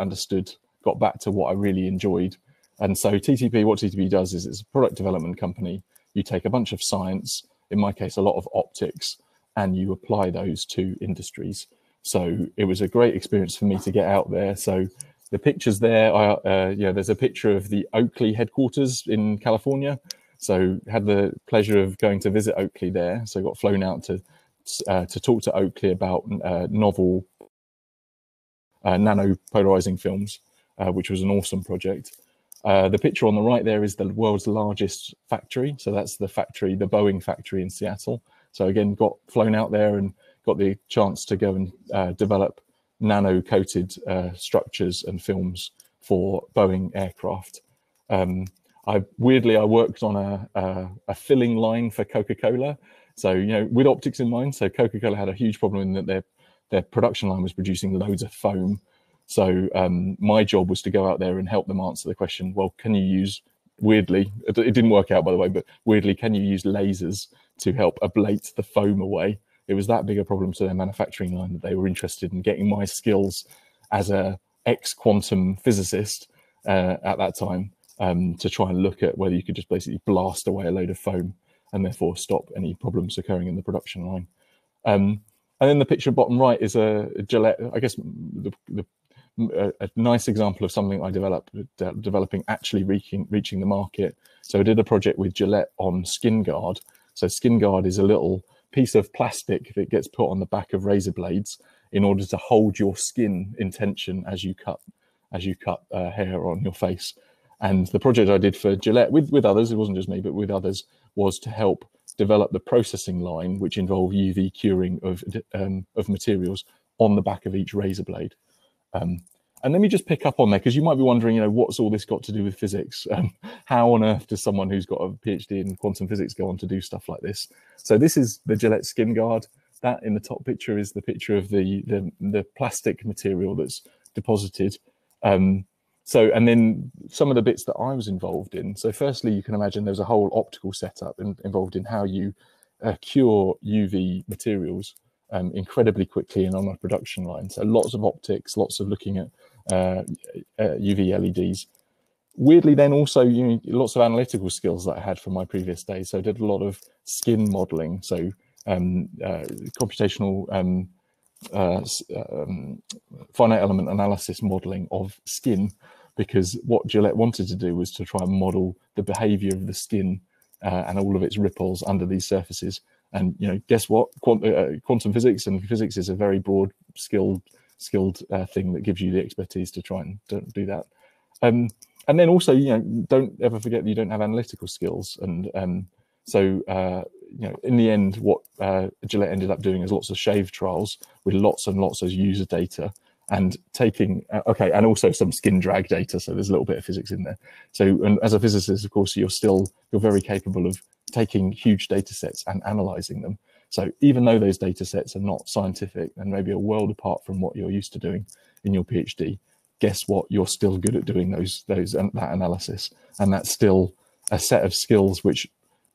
got back to what I really enjoyed. And so what TTP does is it's a product development company. You take a bunch of science, in my case, a lot of optics, and you apply those to industries. So it was a great experience for me to get out there. So the pictures there, there's a picture of the Oakley headquarters in California. So had the pleasure of going to visit Oakley there. So got flown out to talk to Oakley about novel nanopolarizing films, which was an awesome project. The picture on the right there is the world's largest factory. So that's the Boeing factory in Seattle. So again, got flown out there and got the chance to go and develop nano-coated structures and films for Boeing aircraft. I worked on a filling line for Coca-Cola. So, with optics in mind. So Coca-Cola had a huge problem in that their production line was producing loads of foam. So my job was to go out there and help them answer the question, well, can you use, weirdly, it didn't work out by the way, but weirdly, can you use lasers to help ablate the foam away? It was that big a problem to their manufacturing line that they were interested in getting my skills as a ex-quantum physicist at that time to try and look at whether you could just basically blast away a load of foam and therefore stop any problems occurring in the production line. And then the picture bottom right is a Gillette, I guess a nice example of something I developing actually reaching the market. So I did a project with Gillette on Skin Guard. So Skin Guard is a little piece of plastic that gets put on the back of razor blades in order to hold your skin in tension as you cut hair on your face. And the project I did for Gillette with others, it wasn't just me, but with others, was to help develop the processing line, which involved UV curing of materials on the back of each razor blade. And let me just pick up on that, because you might be wondering, what's all this got to do with physics? How on earth does someone who's got a PhD in quantum physics go on to do stuff like this? So this is the Gillette Skin Guard. That in the top picture is the picture of the plastic material that's deposited. And then some of the bits that I was involved in. So firstly, you can imagine there's a whole optical setup involved in how you cure UV materials incredibly quickly and on a production line. So lots of optics, lots of looking at UV LEDs. Weirdly, then also lots of analytical skills that I had from my previous days. So I did a lot of skin modeling, so computational finite element analysis modeling of skin, because what Gillette wanted to do was to try and model the behavior of the skin and all of its ripples under these surfaces. And guess what? Quantum physics and physics is a very broad, skilled thing that gives you the expertise to try and do that. And then also, don't ever forget that you don't have analytical skills. And so in the end, what Gillette ended up doing is lots of shave trials with lots and lots of user data, and taking and also some skin drag data. So there's a little bit of physics in there. So, and as a physicist, of course, you're very capable of taking huge data sets and analyzing them. So even though those data sets are not scientific and maybe a world apart from what you're used to doing in your PhD, guess what? You're still good at doing that analysis, and that's still a set of skills which,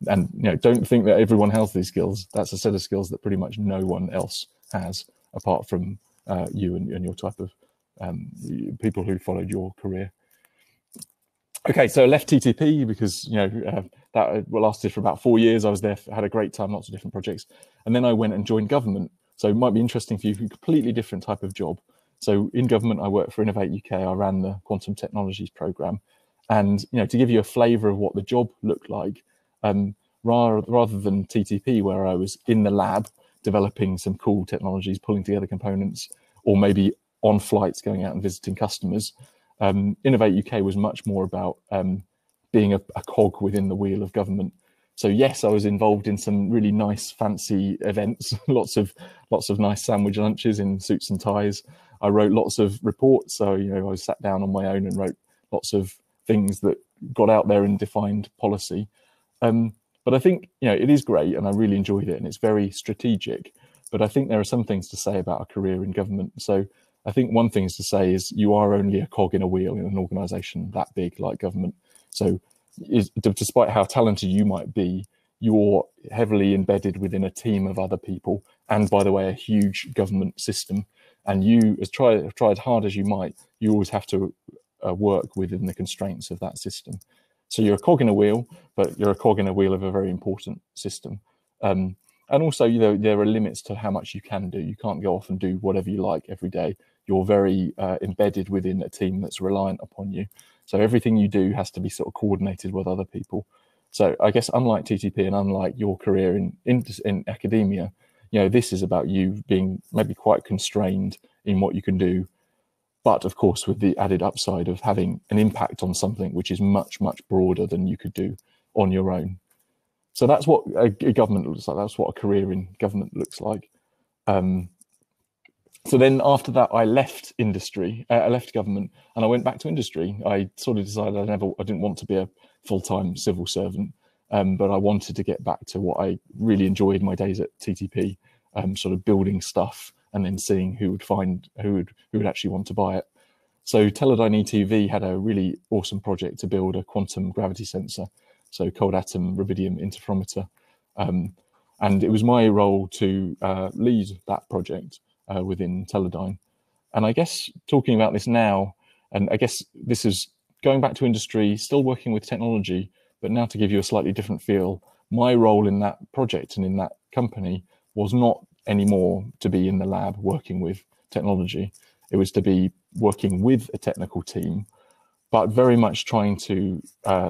and don't think that everyone has these skills. That's a set of skills that pretty much no one else has apart from you and your type of people who followed your career. Okay, so I left TTP because that lasted for about 4 years. I was there, had a great time, lots of different projects, and then I went and joined government. So it might be interesting for you, a completely different type of job. So in government, I worked for Innovate UK. I ran the Quantum Technologies program, and to give you a flavour of what the job looked like, rather than TTP, where I was in the lab developing some cool technologies, pulling together components, or maybe on flights going out and visiting customers. Innovate UK was much more about being a cog within the wheel of government. So yes, I was involved in some really nice, fancy events, lots of nice sandwich lunches in suits and ties. I wrote lots of reports. So I sat down on my own and wrote lots of things that got out there and defined policy. But I think it is great, and I really enjoyed it, and it's very strategic. But I think there are some things to say about a career in government. So I think one thing to say is you are only a cog in a wheel in an organisation that big like government. So despite how talented you might be, you're heavily embedded within a team of other people, and by the way, a huge government system. And you, tried hard as you might, you always have to work within the constraints of that system. So you're a cog in a wheel, but you're a cog in a wheel of a very important system. And also, there are limits to how much you can do. You can't go off and do whatever you like every day. You're very embedded within a team that's reliant upon you. So everything you do has to be sort of coordinated with other people. So I guess unlike TTP and unlike your career in academia, this is about you being maybe quite constrained in what you can do, but of course with the added upside of having an impact on something which is much, much broader than you could do on your own. So that's what a government looks like. That's what a career in government looks like. So then after that, I left industry, I left government, and I went back to industry. I sort of decided I didn't want to be a full-time civil servant, but I wanted to get back to what I really enjoyed my days at TTP, sort of building stuff and then seeing who would actually want to buy it. So Teledyne ETV had a really awesome project to build a quantum gravity sensor, so cold atom rubidium interferometer. And it was my role to lead that project within Teledyne. And I guess talking about this now, and I guess this is going back to industry, still working with technology, but now to give you a slightly different feel, my role in that project and in that company was not anymore to be in the lab working with technology. It was to be working with a technical team, but very much trying to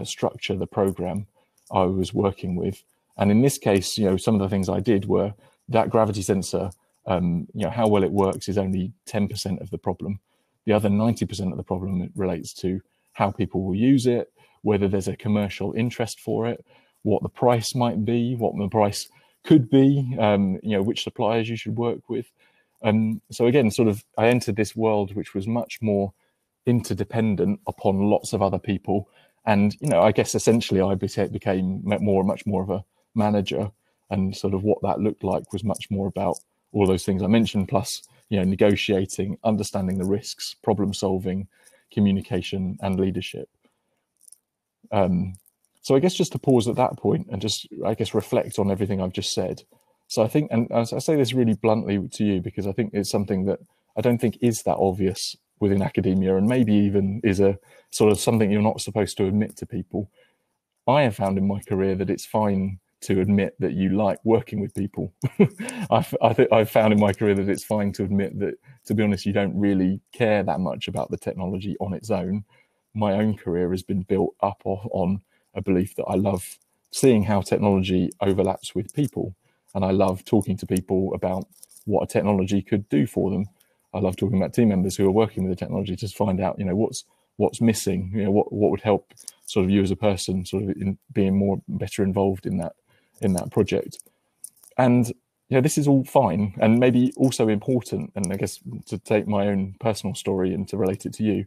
structure the program I was working with. And in this case, some of the things I did were that gravity sensor, how well it works is only 10% of the problem. The other 90% of the problem relates to how people will use it, whether there's a commercial interest for it, what the price might be, what the price could be, which suppliers you should work with. So again, I entered this world which was much more interdependent upon lots of other people. And, I guess essentially I became much more of a manager, and what that looked like was much more about all those things I mentioned, plus, negotiating, understanding the risks, problem solving, communication and leadership. So I guess just to pause at that point and just, reflect on everything I've just said. So I think, and I say this really bluntly to you, because I think it's something that I don't think is that obvious within academia, and maybe even is a something you're not supposed to admit to people. I have found in my career that it's fine to admit that you like working with people. I've found in my career that it's fine to admit that, to be honest, you don't really care that much about the technology on its own. My own career has been built up on a belief that I love seeing how technology overlaps with people. And I love talking to people about what a technology could do for them. I love talking about team members who are working with the technology to find out, what's missing, what would help you as a person in being better involved in that project. And this is all fine and maybe also important. And I guess to take my own personal story and to relate it to you,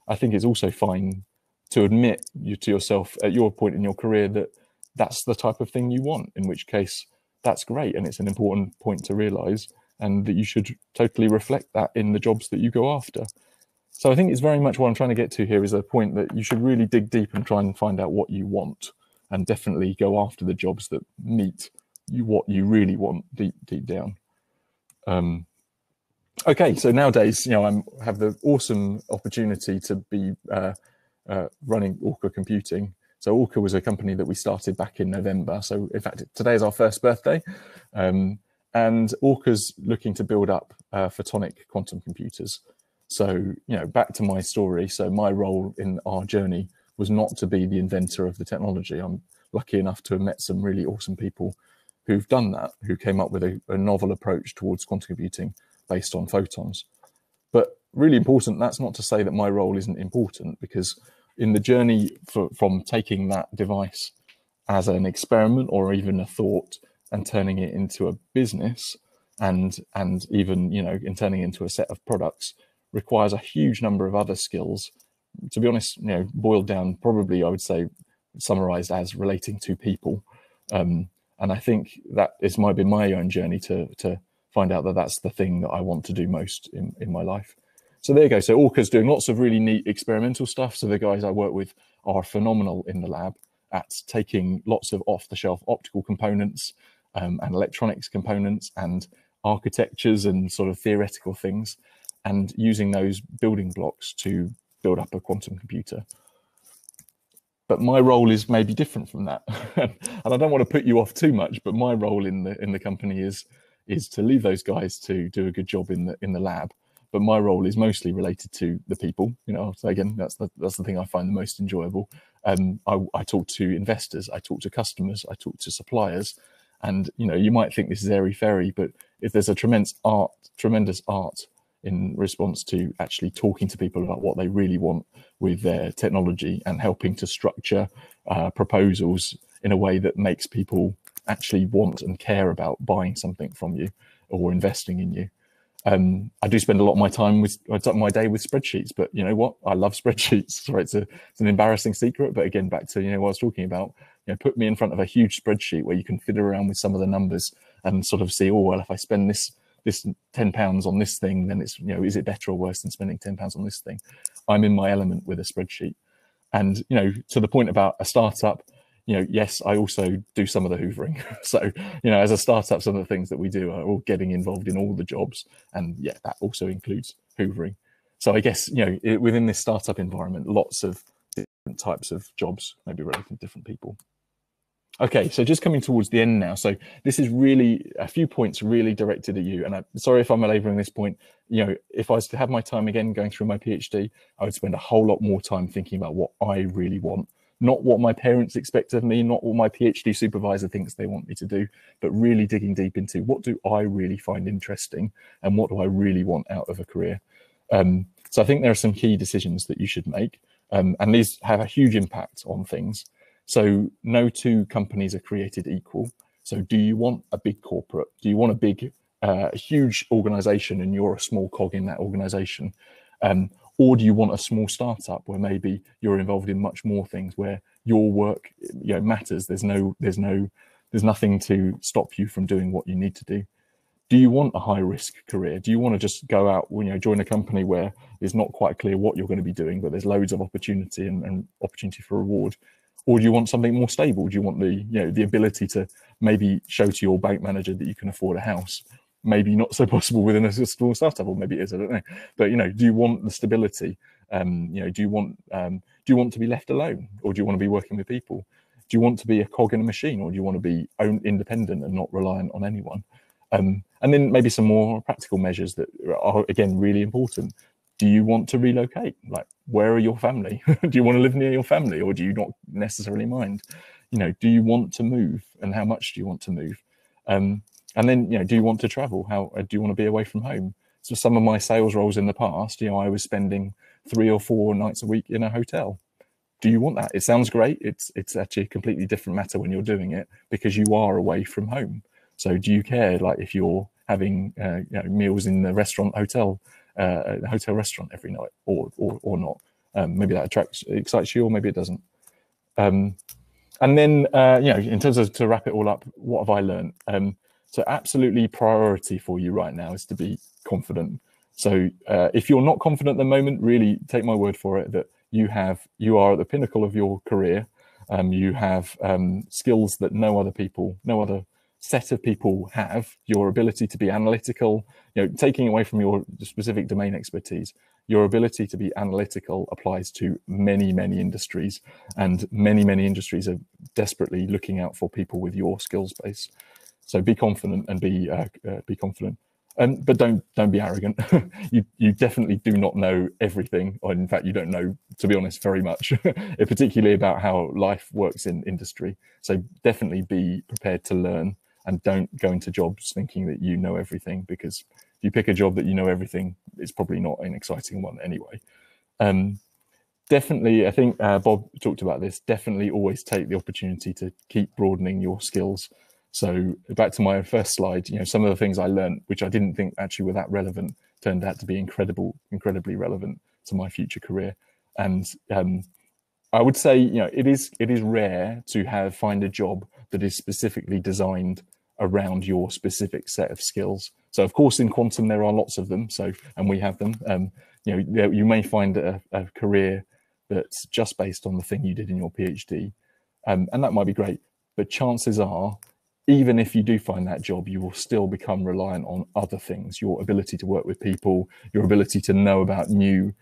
I think it's also fine to admit to yourself at your point in your career that that's the type of thing you want, in which case that's great. And it's an important point to realize, and that you should totally reflect that in the jobs that you go after. So I think it's very much what I'm trying to get to here is a point that you should really dig deep and try and find out what you want, and definitely go after the jobs that meet what you really want deep down. Okay, so nowadays, I have the awesome opportunity to be running ORCA Computing. So ORCA was a company that we started back in November. So in fact, today is our first birthday. And ORCA's looking to build up photonic quantum computers. So, back to my story. So my role in our journey was not to be the inventor of the technology. I'm lucky enough to have met some really awesome people who've done that, who came up with a novel approach towards quantum computing based on photons. But really important, that's not to say that my role isn't important, because in the journey from taking that device as an experiment or even a thought and turning it into a business and even, in turning it into a set of products, requires a huge number of other skills. To be honest, boiled down, probably I would say summarized as relating to people. And I think that might be my own journey to find out that that's the thing that I want to do most in my life. So there you go. So ORCA's doing lots of really neat experimental stuff. So the guys I work with are phenomenal in the lab at taking lots of off-the-shelf optical components and electronics components and architectures and theoretical things, and using those building blocks to build up a quantum computer. But my role is maybe different from that. And I don't want to put you off too much, but my role in the company is to leave those guys to do a good job in the lab. But my role is mostly related to the people. So again, that's the thing I find the most enjoyable. I talk to investors, I talk to customers, I talk to suppliers, and you might think this is airy-fairy, but if there's a tremendous art in response to actually talking to people about what they really want with their technology and helping to structure proposals in a way that makes people actually want and care about buying something from you or investing in you. I do spend a lot of my time my day with spreadsheets, but you know what? I love spreadsheets. Sorry, it's an embarrassing secret, but again, back to what I was talking about. Put me in front of a huge spreadsheet where you can fiddle around with some of the numbers and see, oh well, if I spend this this £10 on this thing, then it's, is it better or worse than spending £10 on this thing? I'm in my element with a spreadsheet. And, to the point about a startup, yes, I also do some of the hoovering. So, as a startup, some of the things that we do are all getting involved in all the jobs. And yeah, that also includes hoovering. So I guess, within this startup environment, lots of different types of jobs may be relevant to different people. Okay, so just coming towards the end now. So this is really a few points really directed at you. And I'm sorry if I'm belaboring this point. If I was to have my time again going through my PhD, I would spend a whole lot more time thinking about what I really want, not what my parents expect of me, not what my PhD supervisor thinks they want me to do, but really digging deep into what do I really find interesting and what do I really want out of a career. So I think there are some key decisions that you should make, and these have a huge impact on things. So no two companies are created equal. So do you want a big corporate? Do you want a big, huge organization and you're a small cog in that organization? Or do you want a small startup where maybe you're involved in much more things, where your work matters? There's nothing to stop you from doing what you need to do. Do you want a high risk career? Do you want to just go out, join a company where it's not quite clear what you're going to be doing, but there's loads of opportunity and opportunity for reward? Or do you want something more stable? Do you want the ability to maybe show to your bank manager that you can afford a house? Maybe not so possible within a small startup, or maybe it is, I don't know. But do you want the stability? Do you want to be left alone, or do you want to be working with people? Do you want to be a cog in a machine, or do you want to be independent and not reliant on anyone? And then maybe some more practical measures that are, again, really important. Do you want to relocate? Like, where are your family? Do you want to live near your family, or do you not necessarily mind? Do you want to move, and how much do you want to move? And then, do you want to travel? How do you want to be away from home? So some of my sales roles in the past, I was spending 3 or 4 nights a week in a hotel. Do you want that? It sounds great. It's actually a completely different matter when you're doing it, because you are away from home. So do you care, like, if you're having meals in the hotel restaurant every night, or not? Maybe that excites you, or maybe it doesn't. And then in terms of, to wrap it all up, what have I learned? So absolutely priority for you right now is to be confident. So if you're not confident at the moment, really take my word for it that you are at the pinnacle of your career. You have skills that no other set of people have. Your ability to be analytical, taking away from your specific domain expertise, your ability to be analytical applies to many, many industries, and many, many industries are desperately looking out for people with your skills base. So be confident and be confident. But don't be arrogant. You definitely do not know everything, or in fact, you don't know, to be honest, very much, particularly about how life works in industry. So definitely be prepared to learn, and don't go into jobs thinking that you know everything, because if you pick a job that you know everything, it's probably not an exciting one anyway. Definitely, I think Bob talked about this, definitely always take the opportunity to keep broadening your skills. So back to my first slide, some of the things I learned, which I didn't think actually were that relevant, turned out to be incredibly relevant to my future career. And I would say, it is rare to find a job that is specifically designed around your specific set of skills. So of course, in quantum, there are lots of them. So, and we have them. You may find a career that's just based on the thing you did in your PhD, and that might be great. But chances are, even if you do find that job, you will still become reliant on other things, your ability to work with people, your ability to know about new,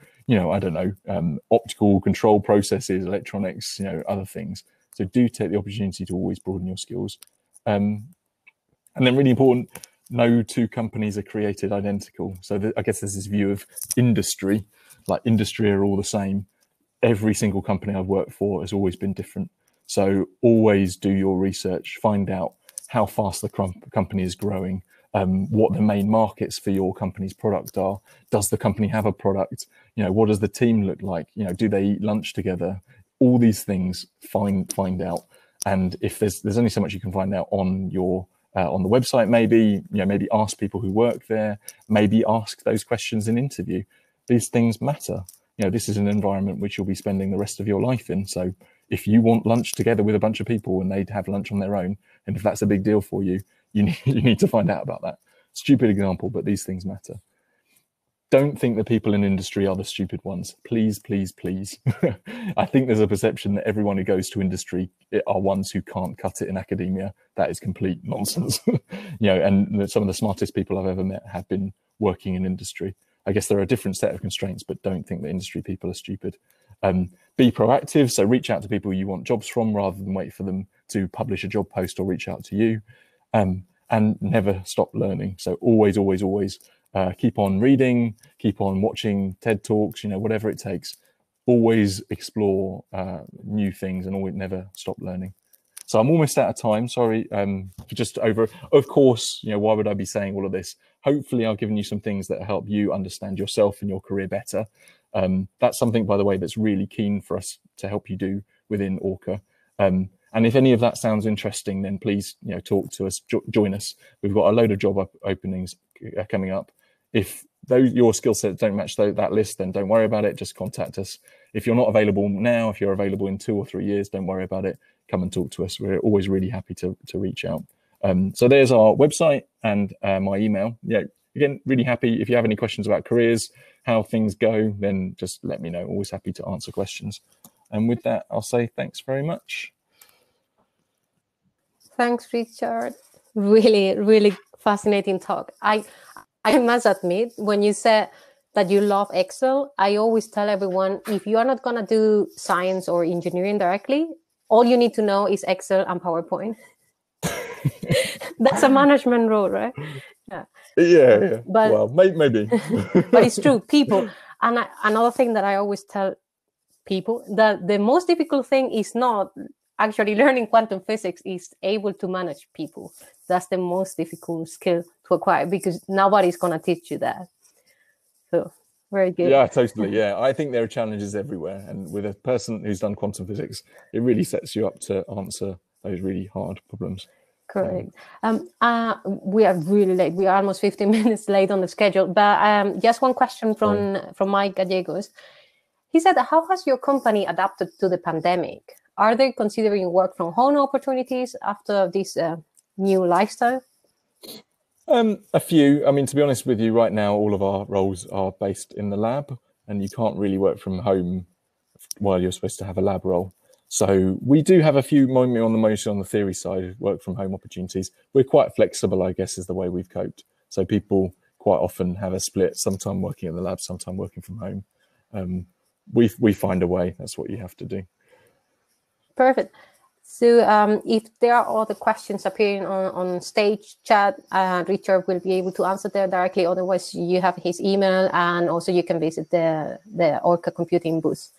optical control processes, electronics, other things. So do take the opportunity to always broaden your skills. And then really important, no two companies are created identical. So I guess there's this view of industry, like industry are all the same. Every single company I've worked for has always been different. So always do your research, find out how fast the company is growing, what the main markets for your company's product are. Does the company have a product? What does the team look like? Do they eat lunch together? All these things, find out. And if there's only so much you can find out on your on the website, maybe ask people who work there, maybe ask those questions in interview. These things matter. This is an environment which you'll be spending the rest of your life in. So if you want lunch together with a bunch of people and they'd have lunch on their own, and if that's a big deal for you, you need to find out about that. Stupid example, but these things matter. Don't think that people in industry are the stupid ones. Please, please, please. I think there's a perception that everyone who goes to industry are ones who can't cut it in academia. That is complete nonsense. And some of the smartest people I've ever met have been working in industry. I guess there are a different set of constraints, but don't think that industry people are stupid. Be proactive, so reach out to people you want jobs from rather than wait for them to publish a job post or reach out to you. And never stop learning. So always, always, always keep on reading, keep on watching TED Talks, whatever it takes. Always explore new things and always never stop learning. So I'm almost out of time. Sorry, just over. Of course, why would I be saying all of this? Hopefully, I've given you some things that help you understand yourself and your career better. That's something, by the way, that's really keen for us to help you do within ORCA. And if any of that sounds interesting, then please, talk to us, join us. We've got a load of job openings coming up. If your skill sets don't match that list, then don't worry about it. Just contact us. If you're not available now, if you're available in 2 or 3 years, don't worry about it. Come and talk to us. We're always really happy to reach out. So there's our website and my email. Again, really happy. If you have any questions about careers, how things go, then just let me know. Always happy to answer questions. And with that, I'll say thanks very much. Thanks, Richard. Really, really fascinating talk. I must admit, when you said that you love Excel, I always tell everyone, if you are not going to do science or engineering directly, all you need to know is Excel and PowerPoint. That's a management role, right? Yeah. But, well, maybe. But it's true, people. And another thing that I always tell people, that the most difficult thing is not actually learning quantum physics, is able to manage people. That's the most difficult skill to acquire, because nobody's going to teach you that. So very good. Yeah, totally. Yeah, I think there are challenges everywhere. And with a person who's done quantum physics, it really sets you up to answer those really hard problems. Correct. We are really late. We are almost 15 minutes late on the schedule. But just one question from Mike Gallegos. He said, how has your company adapted to the pandemic? Are they considering work from home opportunities after this new lifestyle? A few. I mean, to be honest with you, right now, all of our roles are based in the lab, and you can't really work from home while you're supposed to have a lab role. So we do have a few, mostly on the theory side, work from home opportunities. We're quite flexible, I guess, is the way we've coped. So people quite often have a split, sometime working in the lab, sometime working from home. We find a way. That's what you have to do. Perfect. So if there are other questions appearing on stage chat, Richard will be able to answer there directly. Otherwise, you have his email, and also you can visit the ORCA computing booth.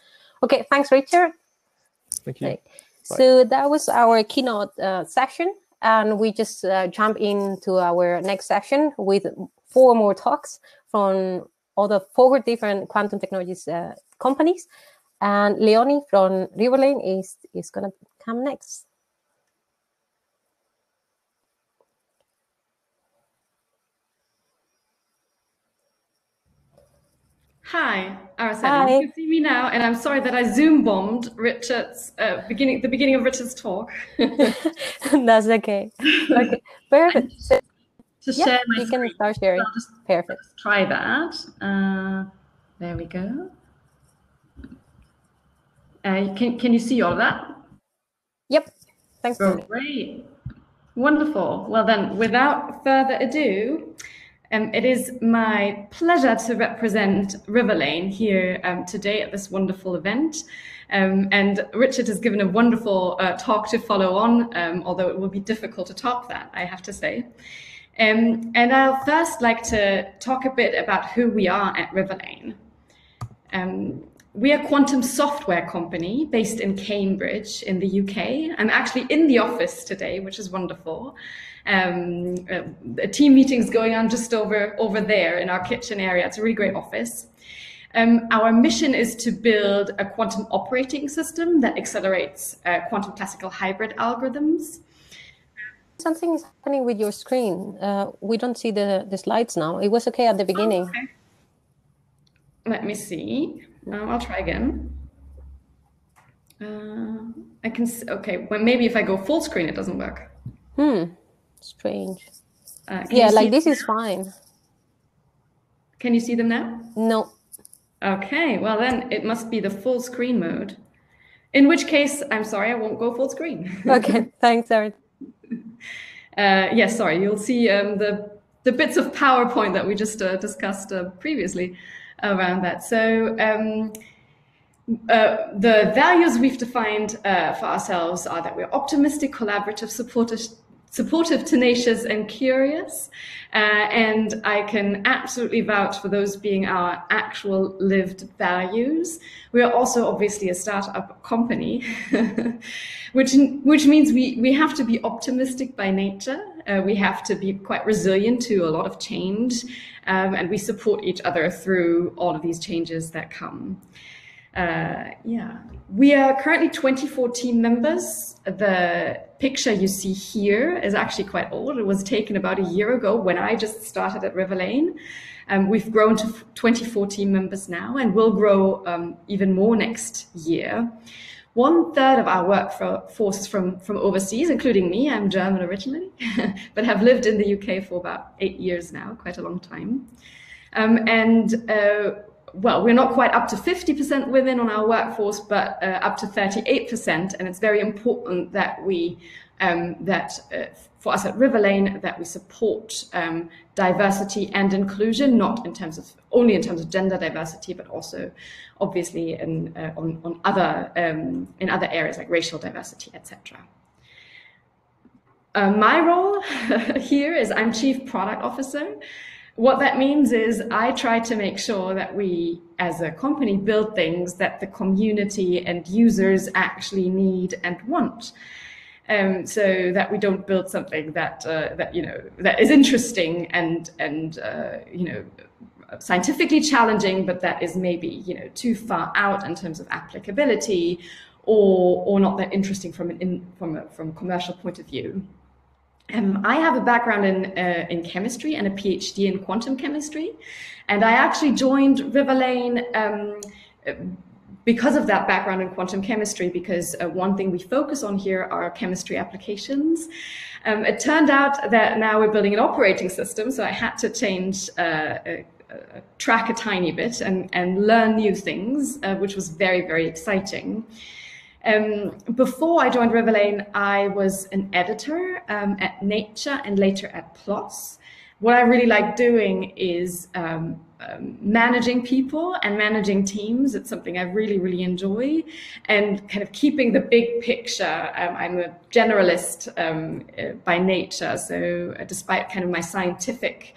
Okay, thanks, Richard. Thank you. Okay. So that was our keynote section, and we just jump into our next section with 4 more talks from other 4 different quantum technologies companies. And Leonie from Riverlane is going to come next. Hi, Araceli. You can see me now, and I'm sorry that I Zoom bombed Richard's the beginning of Richard's talk. That's okay. Okay, perfect. So, to share my you screen. Can start sharing. Perfect. Let's try that. There we go. Can you see all of that? Yep. Thanks. Great. Wonderful. Well then, without further ado, it is my pleasure to represent Riverlane here today at this wonderful event. And Richard has given a wonderful talk to follow on, although it will be difficult to top that, I have to say. And I'll first like to talk a bit about who we are at Riverlane. We are a quantum software company based in Cambridge in the UK. I'm actually in the office today, which is wonderful. A team meeting's going on just over there in our kitchen area. It's a really great office. Our mission is to build a quantum operating system that accelerates quantum classical hybrid algorithms. Something is happening with your screen. We don't see the slides now. It was okay at the beginning. Oh, okay. Let me see. I'll try again. I can see, okay, well, maybe if I go full screen, it doesn't work. Strange. Yeah, like this is fine. Can you see them now? No. Okay, well then it must be the full screen mode. In which case, I'm sorry, I won't go full screen. Okay, thanks, Erin. Yes, sorry, you'll see the bits of PowerPoint that we just discussed previously around that. So the values we've defined for ourselves are that we're optimistic, collaborative, supportive, tenacious, and curious. And I can absolutely vouch for those being our actual lived values. We are also obviously a startup company, which means we have to be optimistic by nature. We have to be quite resilient to a lot of change, and we support each other through all of these changes that come. Yeah, we are currently 24 team members. The picture you see here is actually quite old. It was taken about a year ago when I just started at Riverlane. We've grown to 24 team members now, and we'll grow even more next year. 1/3 of our workforce is from overseas, including me. I'm German originally, but have lived in the UK for about 8 years now, quite a long time. Well, we're not quite up to 50% women on our workforce, but up to 38%. And it's very important that we, for us at Riverlane, that we support diversity and inclusion, not in terms of only in terms of gender diversity, but also obviously in other areas like racial diversity, etc. My role here is I'm Chief Product Officer. What that means is I try to make sure that we, as a company, build things that the community and users actually need and want, so that we don't build something that that is interesting and scientifically challenging, but that is maybe too far out in terms of applicability, or not that interesting from a commercial point of view. I have a background in chemistry and a PhD in quantum chemistry, and I actually joined Riverlane because of that background in quantum chemistry, because one thing we focus on here are chemistry applications. It turned out that now we're building an operating system, so I had to change track a tiny bit and learn new things, which was very, very exciting. Before I joined Riverlane, I was an editor at Nature and later at PLOS. What I really like doing is managing people and managing teams. It's something I really, really enjoy, and kind of keeping the big picture. I'm a generalist by nature, so despite kind of my scientific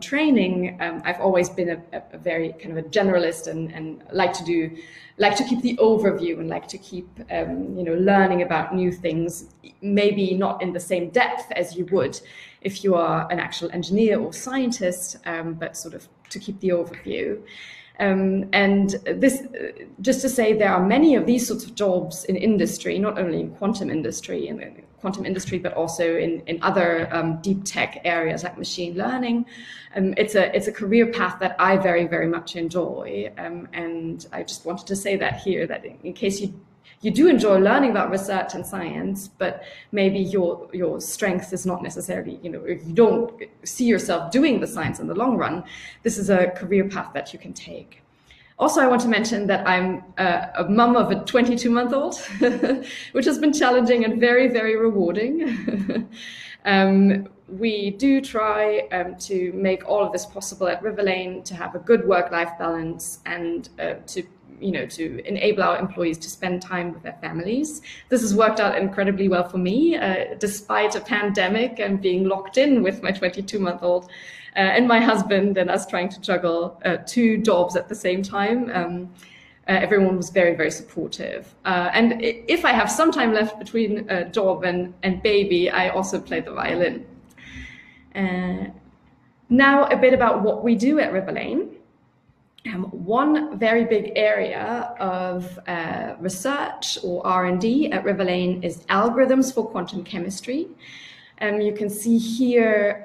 training, I've always been a very kind of a generalist and like to keep the overview and like to keep learning about new things, maybe not in the same depth as you would if you are an actual engineer or scientist, but sort of to keep the overview. And this, just to say, there are many of these sorts of jobs in industry, not only in quantum industry, but also in other deep tech areas like machine learning. It's a career path that I very, very much enjoy, and I just wanted to say that here, that in case you do enjoy learning about research and science, but maybe your strength is not necessarily, if you don't see yourself doing the science in the long run, this is a career path that you can take. Also, I want to mention that I'm a mum of a 22-month-old, which has been challenging and very, very rewarding. We do try to make all of this possible at Riverlane, to have a good work-life balance and to enable our employees to spend time with their families. This has worked out incredibly well for me, despite a pandemic and being locked in with my 22-month-old and my husband, and us trying to juggle 2 jobs at the same time. Everyone was very, very supportive. And if I have some time left between job and baby, I also play the violin. Now a bit about what we do at Riverlane. One very big area of research or R&D at Riverlane is algorithms for quantum chemistry. You can see here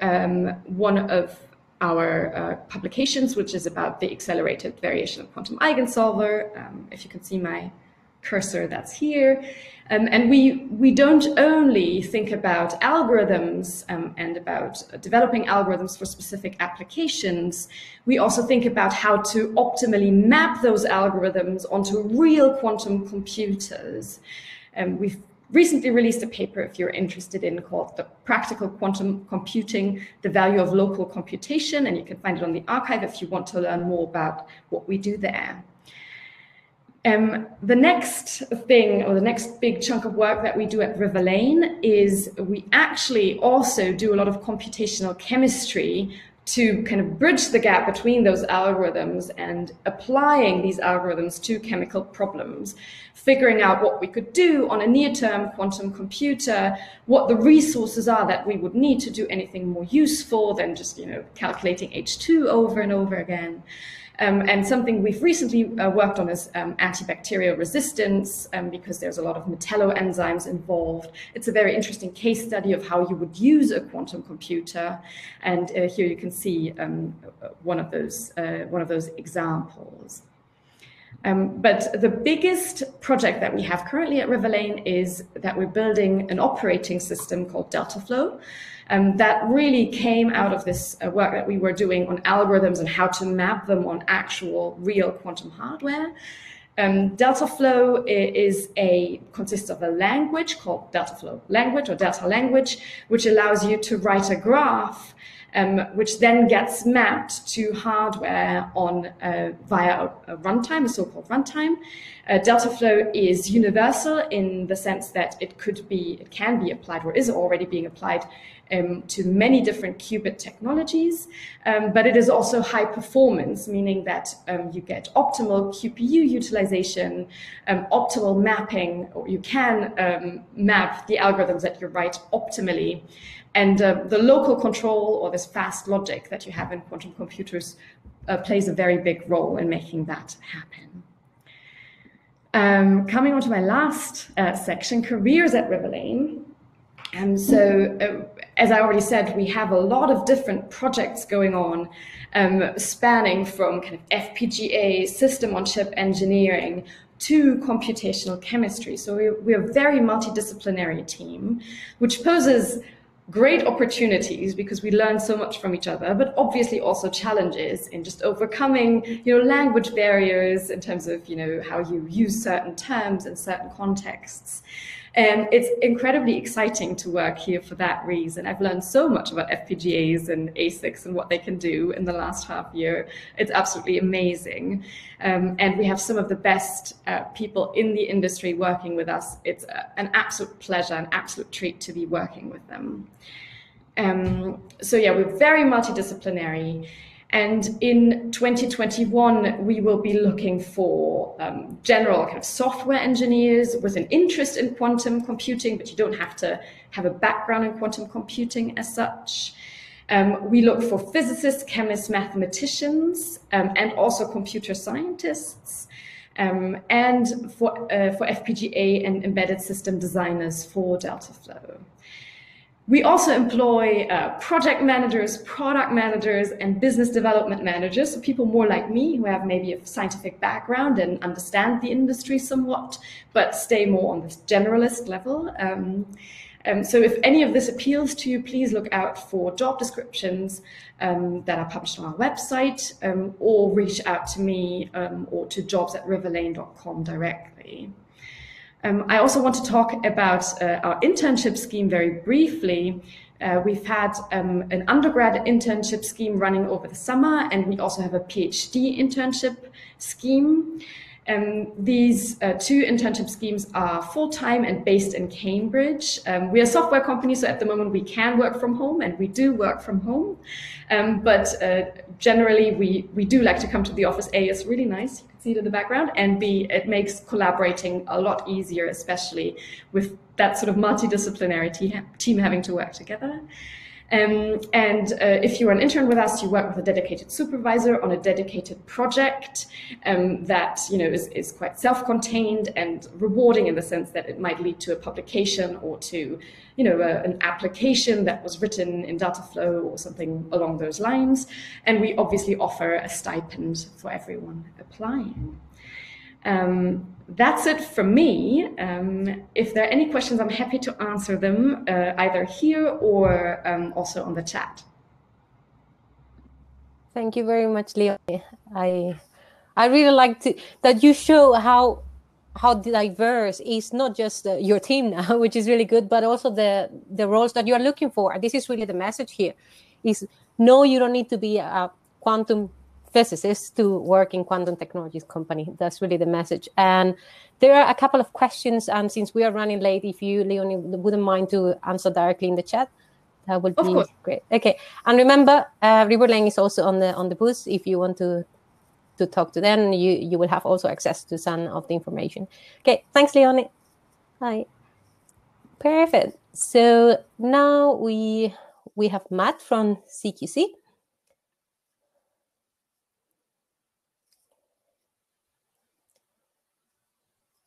one of our publications, which is about the accelerated variation of quantum eigensolver. If you can see my cursor that's here. And we don't only think about algorithms and about developing algorithms for specific applications. We also think about how to optimally map those algorithms onto real quantum computers. We've recently released a paper, if you're interested in, called The Practical Quantum Computing, the Value of Local Computation, and you can find it on the archive if you want to learn more about what we do there. The next thing, or the next big chunk of work that we do at Riverlane, is we actually also do a lot of computational chemistry to kind of bridge the gap between those algorithms and applying these algorithms to chemical problems, figuring out what we could do on a near-term quantum computer, what the resources are that we would need to do anything more useful than just, calculating H2 over and over again. And something we've recently worked on is antibacterial resistance, because there's a lot of metalloenzymes involved. It's a very interesting case study of how you would use a quantum computer. And here you can see one of those examples. But the biggest project that we have currently at Riverlane is that we're building an operating system called DeltaFlow. That really came out of this work that we were doing on algorithms and how to map them on actual real quantum hardware. DeltaFlow consists of a language called DeltaFlow language or Delta language, which allows you to write a graph which then gets mapped to hardware via a runtime, a so-called runtime. DeltaFlow is universal in the sense that it can be applied or is already being applied to many different qubit technologies, but it is also high performance, meaning that you get optimal QPU utilization, optimal mapping, or you can map the algorithms that you write optimally. And the local control, or this fast logic that you have in quantum computers, plays a very big role in making that happen. Coming on to my last section, careers at Riverlane. As I already said, we have a lot of different projects going on, spanning from kind of FPGA, system-on-chip engineering, to computational chemistry. So we're a very multidisciplinary team, which poses great opportunities because we learn so much from each other, but obviously also challenges in just overcoming, language barriers in terms of, how you use certain terms in certain contexts. And it's incredibly exciting to work here for that reason. I've learned so much about FPGAs and ASICs and what they can do in the last half year. It's absolutely amazing. And we have some of the best people in the industry working with us. It's an absolute pleasure, an absolute treat to be working with them. So yeah, we're very multidisciplinary. And in 2021, we will be looking for general kind of software engineers with an interest in quantum computing, but you don't have to have a background in quantum computing as such. We look for physicists, chemists, mathematicians, and also computer scientists, and for FPGA and embedded system designers for DeltaFlow. We also employ project managers, product managers, and business development managers, so people more like me who have maybe a scientific background and understand the industry somewhat, but stay more on this generalist level. So if any of this appeals to you, please look out for job descriptions that are published on our website, or reach out to me or to jobs@riverlane.com directly. I also want to talk about our internship scheme very briefly. We've had an undergrad internship scheme running over the summer, and we also have a PhD internship scheme. These two internship schemes are full-time and based in Cambridge. We are a software company, so at the moment we can work from home, and we do work from home. But generally, we do like to come to the office. A, it's really nice, you can see it in the background, and B, it makes collaborating a lot easier, especially with that sort of multidisciplinary team having to work together. If you're an intern with us, you work with a dedicated supervisor on a dedicated project that is quite self-contained and rewarding in the sense that it might lead to a publication or to an application that was written in DeltaFlow or something along those lines. And we obviously offer a stipend for everyone applying. That's it from me. If there are any questions, I'm happy to answer them either here or also on the chat. Thank you very much, Leonie. I really like that you show how diverse is not just your team now, which is really good, but also the roles that you are looking for. This is really the message here: is no, you don't need to be a quantum physicist to work in quantum technologies company. That's really the message. And there are a couple of questions, and since we are running late, if you, Leonie, wouldn't mind to answer directly in the chat, that would be great. Okay, and remember, Riverlane is also on the booth. If you want to talk to them, you will have also access to some of the information. Okay, thanks, Leonie. Hi. Perfect. So now we have Matt from Seeqc.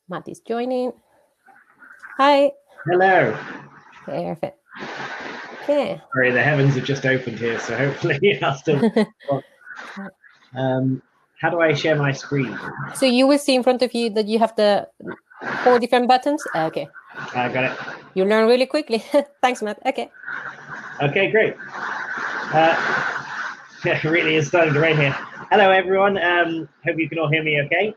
Matt is joining. Hi. Hello. Perfect. Okay. Sorry, the heavens have just opened here, so hopefully I'll still. How do I share my screen? So you will see in front of you that you have the 4 different buttons. Okay. I got it. You learn really quickly. Thanks, Matt. Okay. Okay, great. It really is starting to rain here. Hello, everyone. Hope you can all hear me okay.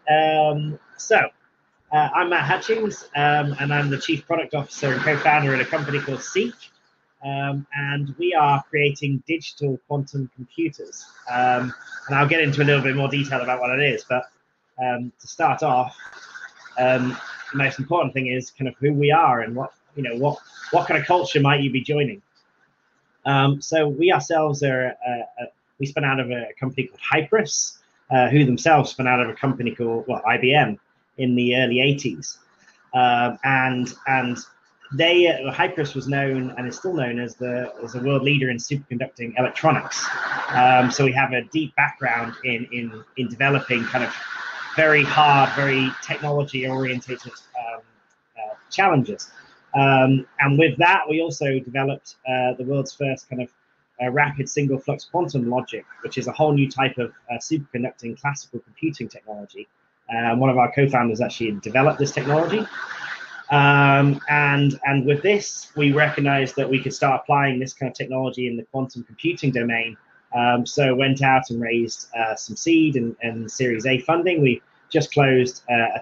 I'm Matt Hutchings, and I'm the Chief Product Officer and co-founder at a company called Seeqc. And we are creating digital quantum computers. And I'll get into a little bit more detail about what it is. But to start off, the most important thing is kind of who we are and what kind of culture might you be joining. So we ourselves are we spun out of a company called Hypris, who themselves spun out of a company called IBM in the early 80s, and Hypris was known and is still known as a world leader in superconducting electronics. So we have a deep background in developing kind of very hard, very technology orientated challenges. And with that, we also developed the world's first kind of rapid single flux quantum logic, which is a whole new type of superconducting classical computing technology. One of our co-founders actually developed this technology. And with this, we recognized that we could start applying this kind of technology in the quantum computing domain. So went out and raised some seed and Series A funding. We just closed a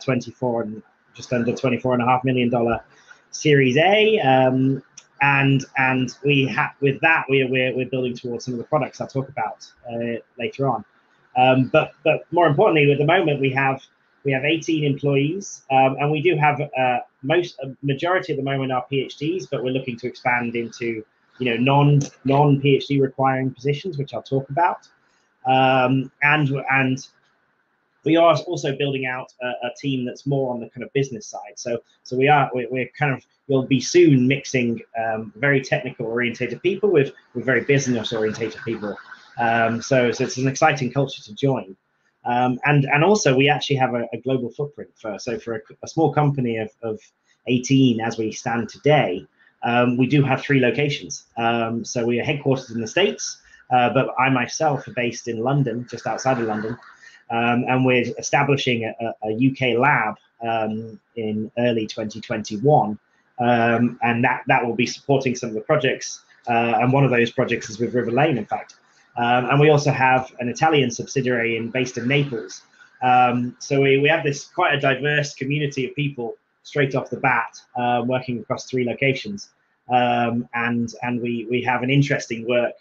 just under $24.5 million Series A. And with that, we're building towards some of the products I'll talk about later on. But more importantly, at the moment, we have 18 employees, and we do have majority at the moment are PhDs, but we're looking to expand into non-PhD requiring positions, which I'll talk about. And we are also building out a team that's more on the kind of business side. So we'll be soon mixing very technical orientated people with very business orientated people. So it's an exciting culture to join. And also we actually have a global footprint for a small company of 18 as we stand today. We do have 3 locations. So we are headquartered in the States, but I myself are based in London, just outside of London. And we're establishing a UK lab in early 2021. And that will be supporting some of the projects. And one of those projects is with Riverlane, in fact. And we also have an Italian subsidiary based in Naples. So we have this quite a diverse community of people straight off the bat, working across 3 locations. And we have an interesting work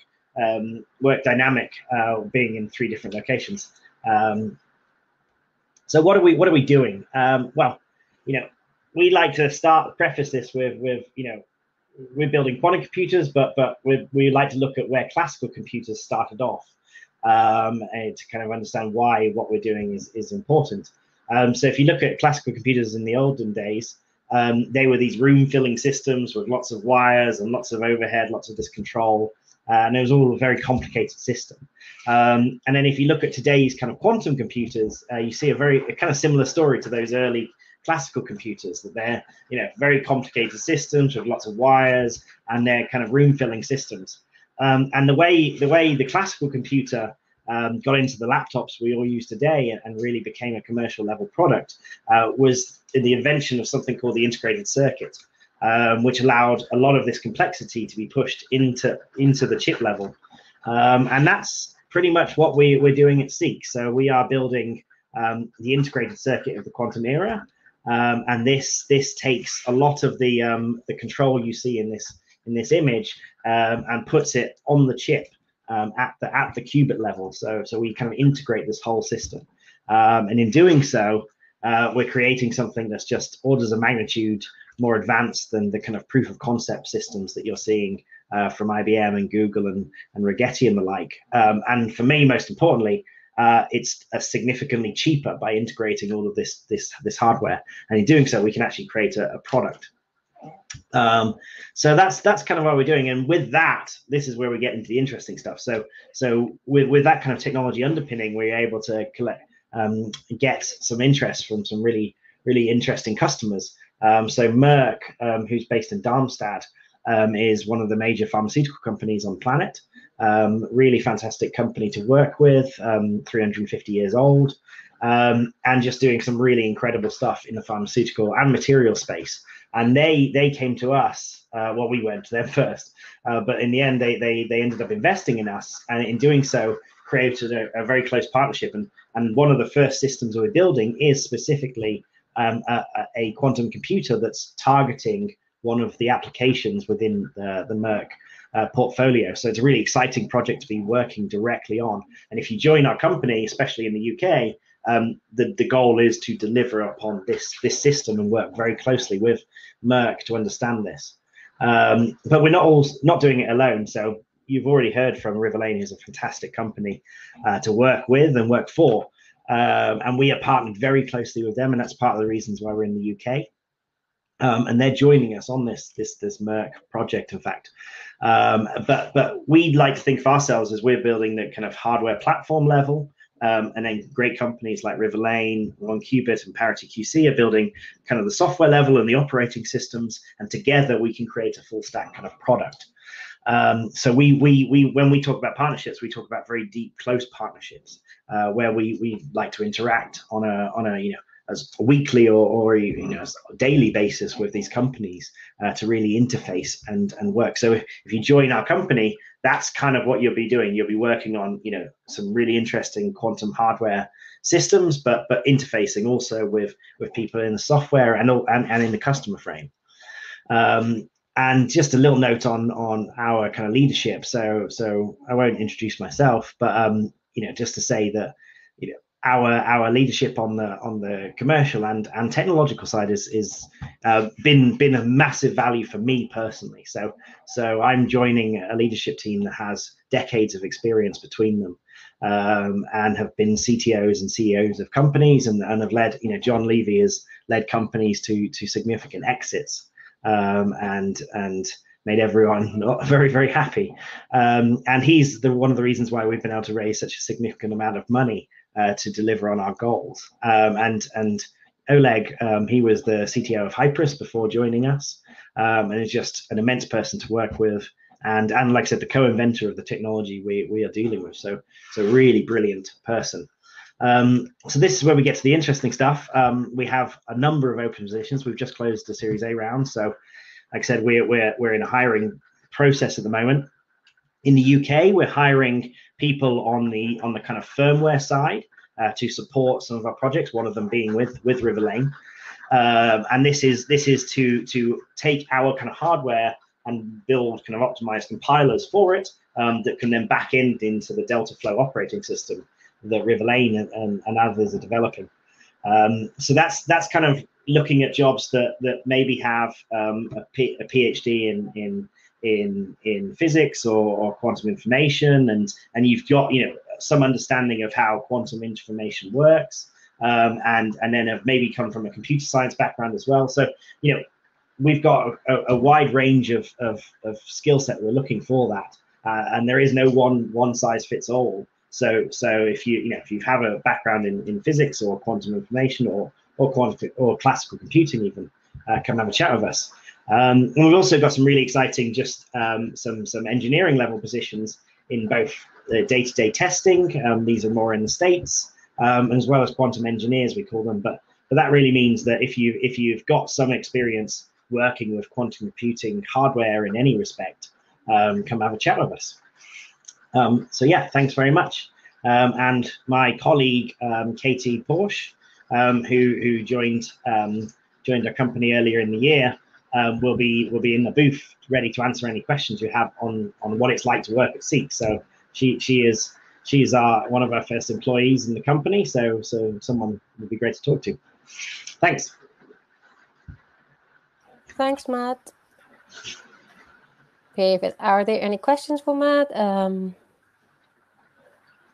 dynamic being in 3 different locations. So what are we doing? Well, we like to preface this with we're building quantum computers, but we like to look at where classical computers started off, and to kind of understand why what we're doing is important. So if you look at classical computers in the olden days, they were these room-filling systems with lots of wires and lots of overhead, lots of this control, and it was all a very complicated system. And then if you look at today's kind of quantum computers, you see a kind of similar story to those early classical computers, that they're very complicated systems with lots of wires, and they're kind of room-filling systems. And the way the classical computer got into the laptops we all use today and really became a commercial level product was the invention of something called the integrated circuit, which allowed a lot of this complexity to be pushed into the chip level. And that's pretty much what we're doing at Seeqc. So we are building the integrated circuit of the quantum era. And this takes a lot of the control you see in this image and puts it on the chip at the qubit level. So we kind of integrate this whole system, and in doing so, we're creating something that's just orders of magnitude more advanced than the kind of proof of concept systems that you're seeing from IBM and Google and Rigetti and the like. And for me, most importantly, it's significantly cheaper by integrating all of this hardware, and in doing so, we can actually create a product. So that's kind of what we're doing, and with that, this is where we get into the interesting stuff. So with that kind of technology underpinning, we're able to get some interest from some really interesting customers. So Merck, who's based in Darmstadt, is one of the major pharmaceutical companies on the planet. Really fantastic company to work with, 350 years old, and just doing some really incredible stuff in the pharmaceutical and material space. And they came to us, well, we went to them first, but in the end, they ended up investing in us, and in doing so, created a very close partnership. And one of the first systems we're building is specifically a quantum computer that's targeting one of the applications within the Merck portfolio. So it's a really exciting project to be working directly on. And if you join our company, especially in the UK, the goal is to deliver upon this system and work very closely with Merck to understand this. But we're not doing it alone. So you've already heard from Riverlane, who's a fantastic company to work with and work for. And we are partnered very closely with them, and that's part of the reasons why we're in the UK. And they're joining us on this Merck project, in fact. But we'd like to think of ourselves as we're building the kind of hardware platform level, and then great companies like Riverlane, 1QBit, and Parity QC are building kind of the software level and the operating systems, and together we can create a full stack kind of product. So when we talk about partnerships, we talk about very deep, close partnerships where we like to interact on a as a weekly or as a daily basis with these companies to really interface and work. So if you join our company, that's kind of what you'll be doing. You'll be working on some really interesting quantum hardware systems, but interfacing also with people in the software and in the customer frame. And just a little note on our kind of leadership. So I won't introduce myself, but just to say that our leadership on the commercial and technological side is been a massive value for me personally. So I'm joining a leadership team that has decades of experience between them, and have been CTOs and CEOs of companies, and have led, John Levy has led companies to significant exits, and made everyone very, very happy. And he's one of the reasons why we've been able to raise such a significant amount of money to deliver on our goals. And Oleg, he was the CTO of Hypris before joining us, and is just an immense person to work with. And like I said, the co-inventor of the technology we are dealing with. So really brilliant person. So this is where we get to the interesting stuff. We have a number of open positions. We've just closed the Series A round. So like I said, we're in a hiring process at the moment. In the UK, we're hiring people on the kind of firmware side to support some of our projects. One of them being with Riverlane, and this is to take our kind of hardware and build kind of optimized compilers for it that can then back end into the Delta Flow operating system that Riverlane and others are developing. So that's kind of looking at jobs that maybe have a PhD in physics or quantum information, and you've got some understanding of how quantum information works, and then have maybe come from a computer science background as well. So we've got a wide range of skill set we're looking for that, and there is no one size fits all. So if you have a background in physics or quantum information or classical computing even, come and have a chat with us. And we've also got some really exciting some engineering level positions in both day-to-day testing. These are more in the States, as well as quantum engineers, we call them. But that really means that if you've got some experience working with quantum computing hardware in any respect, come have a chat with us. So yeah, thanks very much. And my colleague Katie Porsche, who joined our company earlier in the year, will be in the booth ready to answer any questions you have on what it's like to work at Seeqc. So she's one of our first employees in the company. So someone would be great to talk to. Thanks. Thanks, Matt. Okay, are there any questions for Matt?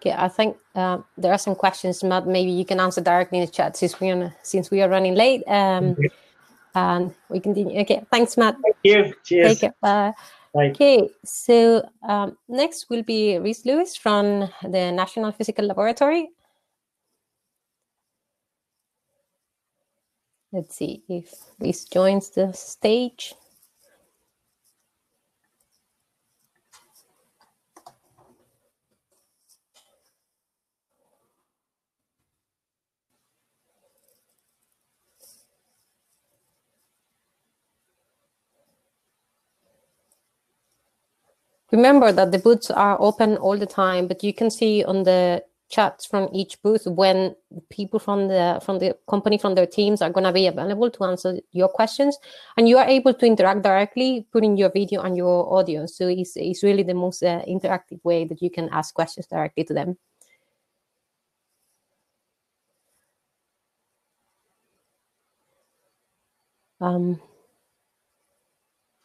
Okay, I think there are some questions, Matt. Maybe you can answer directly in the chat since we are running late. And we continue. Okay, thanks, Matt. Thank you. Cheers. Take care. Bye. Bye. Okay, so next will be Rhys Lewis from the National Physical Laboratory. Let's see if Rhys joins the stage. Remember that the booths are open all the time, but you can see on the chats from each booth when people from the company, from their teams, are going to be available to answer your questions, and you are able to interact directly, putting your video and your audio. So it's really the most interactive way that you can ask questions directly to them.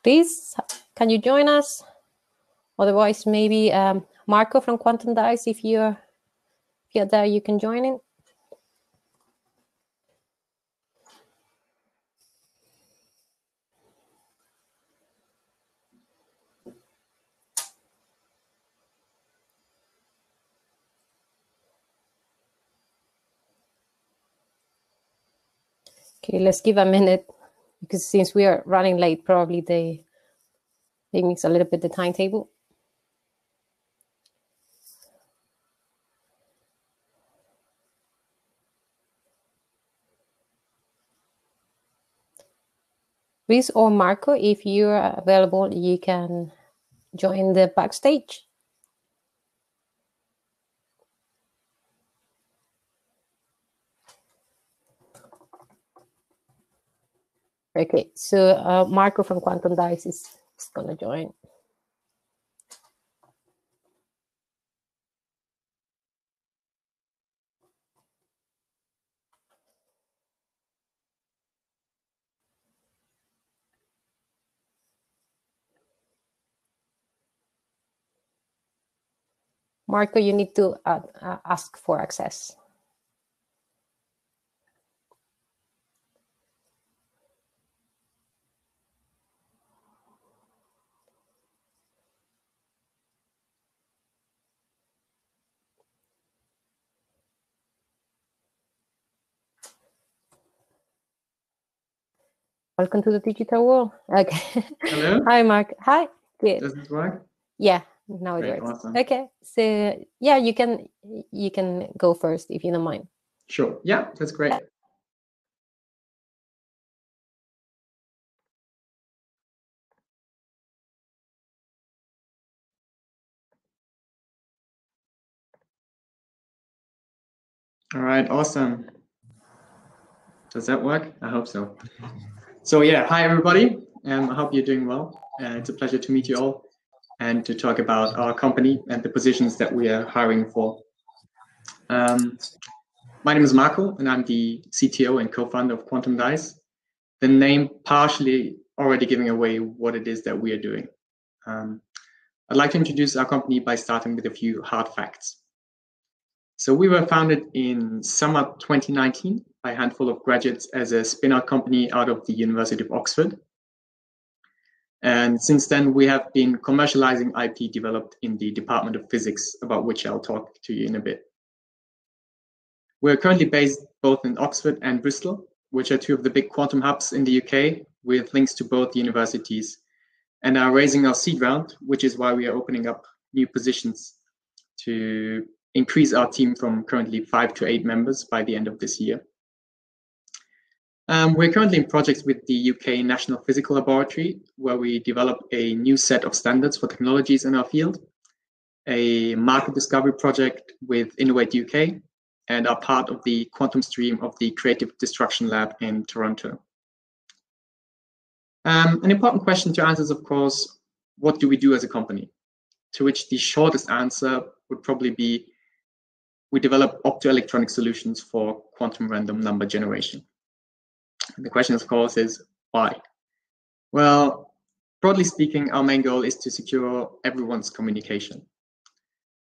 Please, can you join us? Otherwise, maybe Marko from Quantum Dice, if you're there, you can join in. Okay, let's give a minute, because since we are running late, probably they mix a little bit the timetable. Rhys or Marko, if you're available, you can join the backstage. Okay, so Marko from Quantum Dice is going to join. Marko, you need to ask for access. Welcome to the digital world. Okay. Hello. Hi, Mark. Hi. Good. Does this work? Yeah, now it works. Awesome. Okay. So yeah, you can go first if you don't mind. Sure. Yeah, that's great. All right, awesome. Does that work? I hope so. So yeah, hi everybody. I hope you're doing well. It's a pleasure to meet you all and to talk about our company and the positions that we are hiring for. My name is Marko, and I'm the CTO and co-founder of Quantum Dice. The name partially already giving away what it is that we are doing. I'd like to introduce our company by starting with a few hard facts. So we were founded in summer 2019 by a handful of graduates as a spin-out company out of the University of Oxford. And since then, we have been commercializing IP developed in the Department of Physics, about which I'll talk to you in a bit. We're currently based both in Oxford and Bristol, which are two of the big quantum hubs in the UK, with links to both universities, and are raising our seed round, which is why we are opening up new positions to increase our team from currently 5 to 8 members by the end of this year. We're currently in projects with the UK National Physical Laboratory, where we develop a new set of standards for technologies in our field, a market discovery project with Innovate UK, and are part of the quantum stream of the Creative Destruction Lab in Toronto. An important question to answer is, of course, what do we do as a company? To which the shortest answer would probably be, we develop optoelectronic solutions for quantum random number generation. And the question, of course, is why? Well, broadly speaking, our main goal is to secure everyone's communication.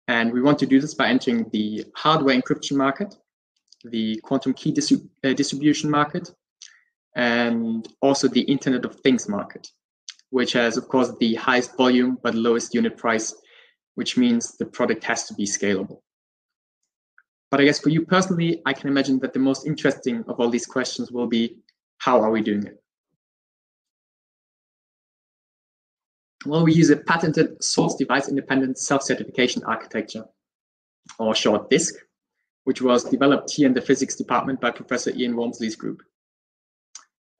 And we want to do this by entering the hardware encryption market, the quantum key distribution market, and also the Internet of Things market, which has, of course, the highest volume but lowest unit price, which means the product has to be scalable. But I guess for you personally, I can imagine that the most interesting of all these questions will be, how are we doing it? Well, we use a patented source device independent self-certification architecture, or short DISC, which was developed here in the physics department by Professor Ian Walmsley's group.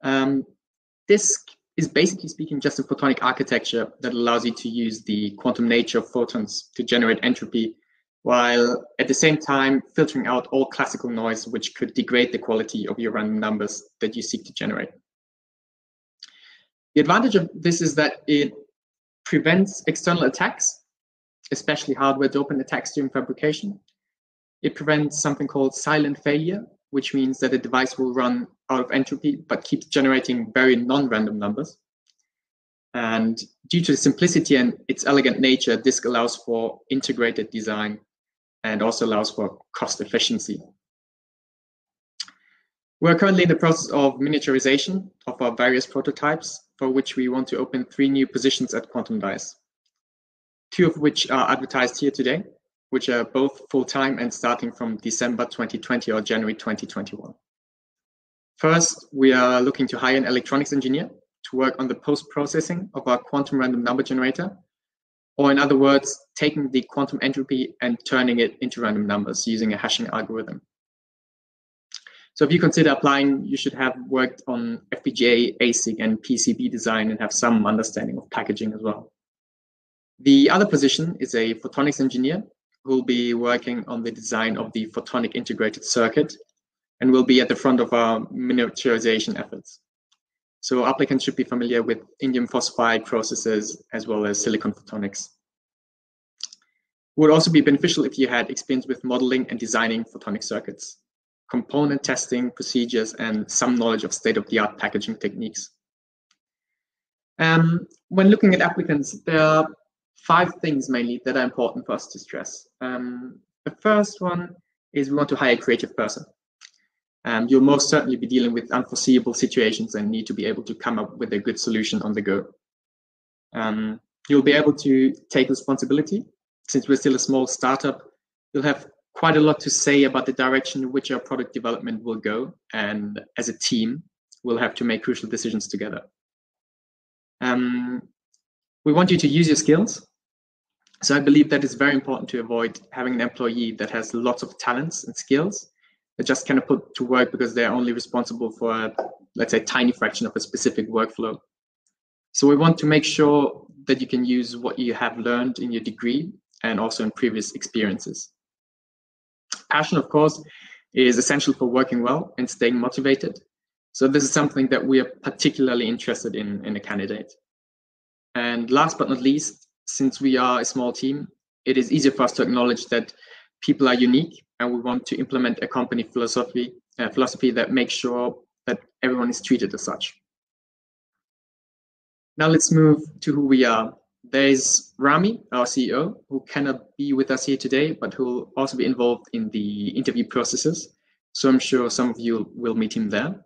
DISC is basically speaking just a photonic architecture that allows you to use the quantum nature of photons to generate entropy, while at the same time filtering out all classical noise which could degrade the quality of your random numbers that you seek to generate. The advantage of this is that it prevents external attacks, especially hardware-dopant attacks during fabrication. It prevents something called silent failure, which means that the device will run out of entropy but keeps generating very non-random numbers. And due to the simplicity and its elegant nature, DISC allows for integrated design and also allows for cost efficiency. We're currently in the process of miniaturization of our various prototypes, for which we want to open 3 new positions at Quantum-Dice, 2 of which are advertised here today, which are both full-time and starting from December 2020 or January 2021. First, we are looking to hire an electronics engineer to work on the post-processing of our quantum random number generator, or in other words, taking the quantum entropy and turning it into random numbers using a hashing algorithm. So if you consider applying, you should have worked on FPGA, ASIC, and PCB design and have some understanding of packaging as well. The other position is a photonics engineer who will be working on the design of the photonic integrated circuit and will be at the front of our miniaturization efforts. So applicants should be familiar with indium phosphide processes as well as silicon photonics. It would also be beneficial if you had experience with modeling and designing photonic circuits, component testing procedures, and some knowledge of state-of-the-art packaging techniques. When looking at applicants, there are 5 things mainly that are important for us to stress. The first one is we want to hire a creative person. You'll most certainly be dealing with unforeseeable situations and need to be able to come up with a good solution on the go. You'll be able to take responsibility. Since we're still a small startup, you'll have quite a lot to say about the direction in which our product development will go. And as a team, we'll have to make crucial decisions together. We want you to use your skills. So I believe that it's very important to avoid having an employee that has lots of talents and skills that just kind of put to work because they're only responsible for, let's say, a tiny fraction of a specific workflow. So we want to make sure that you can use what you have learned in your degree and also in previous experiences. Passion, of course, is essential for working well and staying motivated. So this is something that we are particularly interested in a candidate. And last but not least, since we are a small team, it is easier for us to acknowledge that people are unique and we want to implement a company philosophy that makes sure that everyone is treated as such. Now let's move to who we are. There's Rami, our CEO, who cannot be with us here today, but who will also be involved in the interview processes. So I'm sure some of you will meet him there.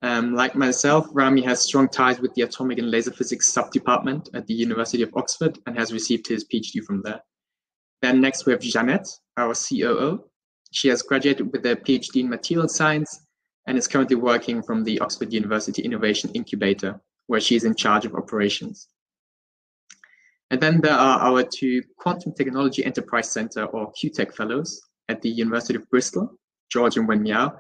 Like myself, Rami has strong ties with the atomic and laser physics sub-department at the University of Oxford and has received his PhD from there. Then next we have Jeanette, our COO. She has graduated with a PhD in material science and is currently working from the Oxford University Innovation Incubator, where she is in charge of operations. And then there are our 2 Quantum Technology Enterprise Center, or QTech fellows at the University of Bristol, George and Wen Miao,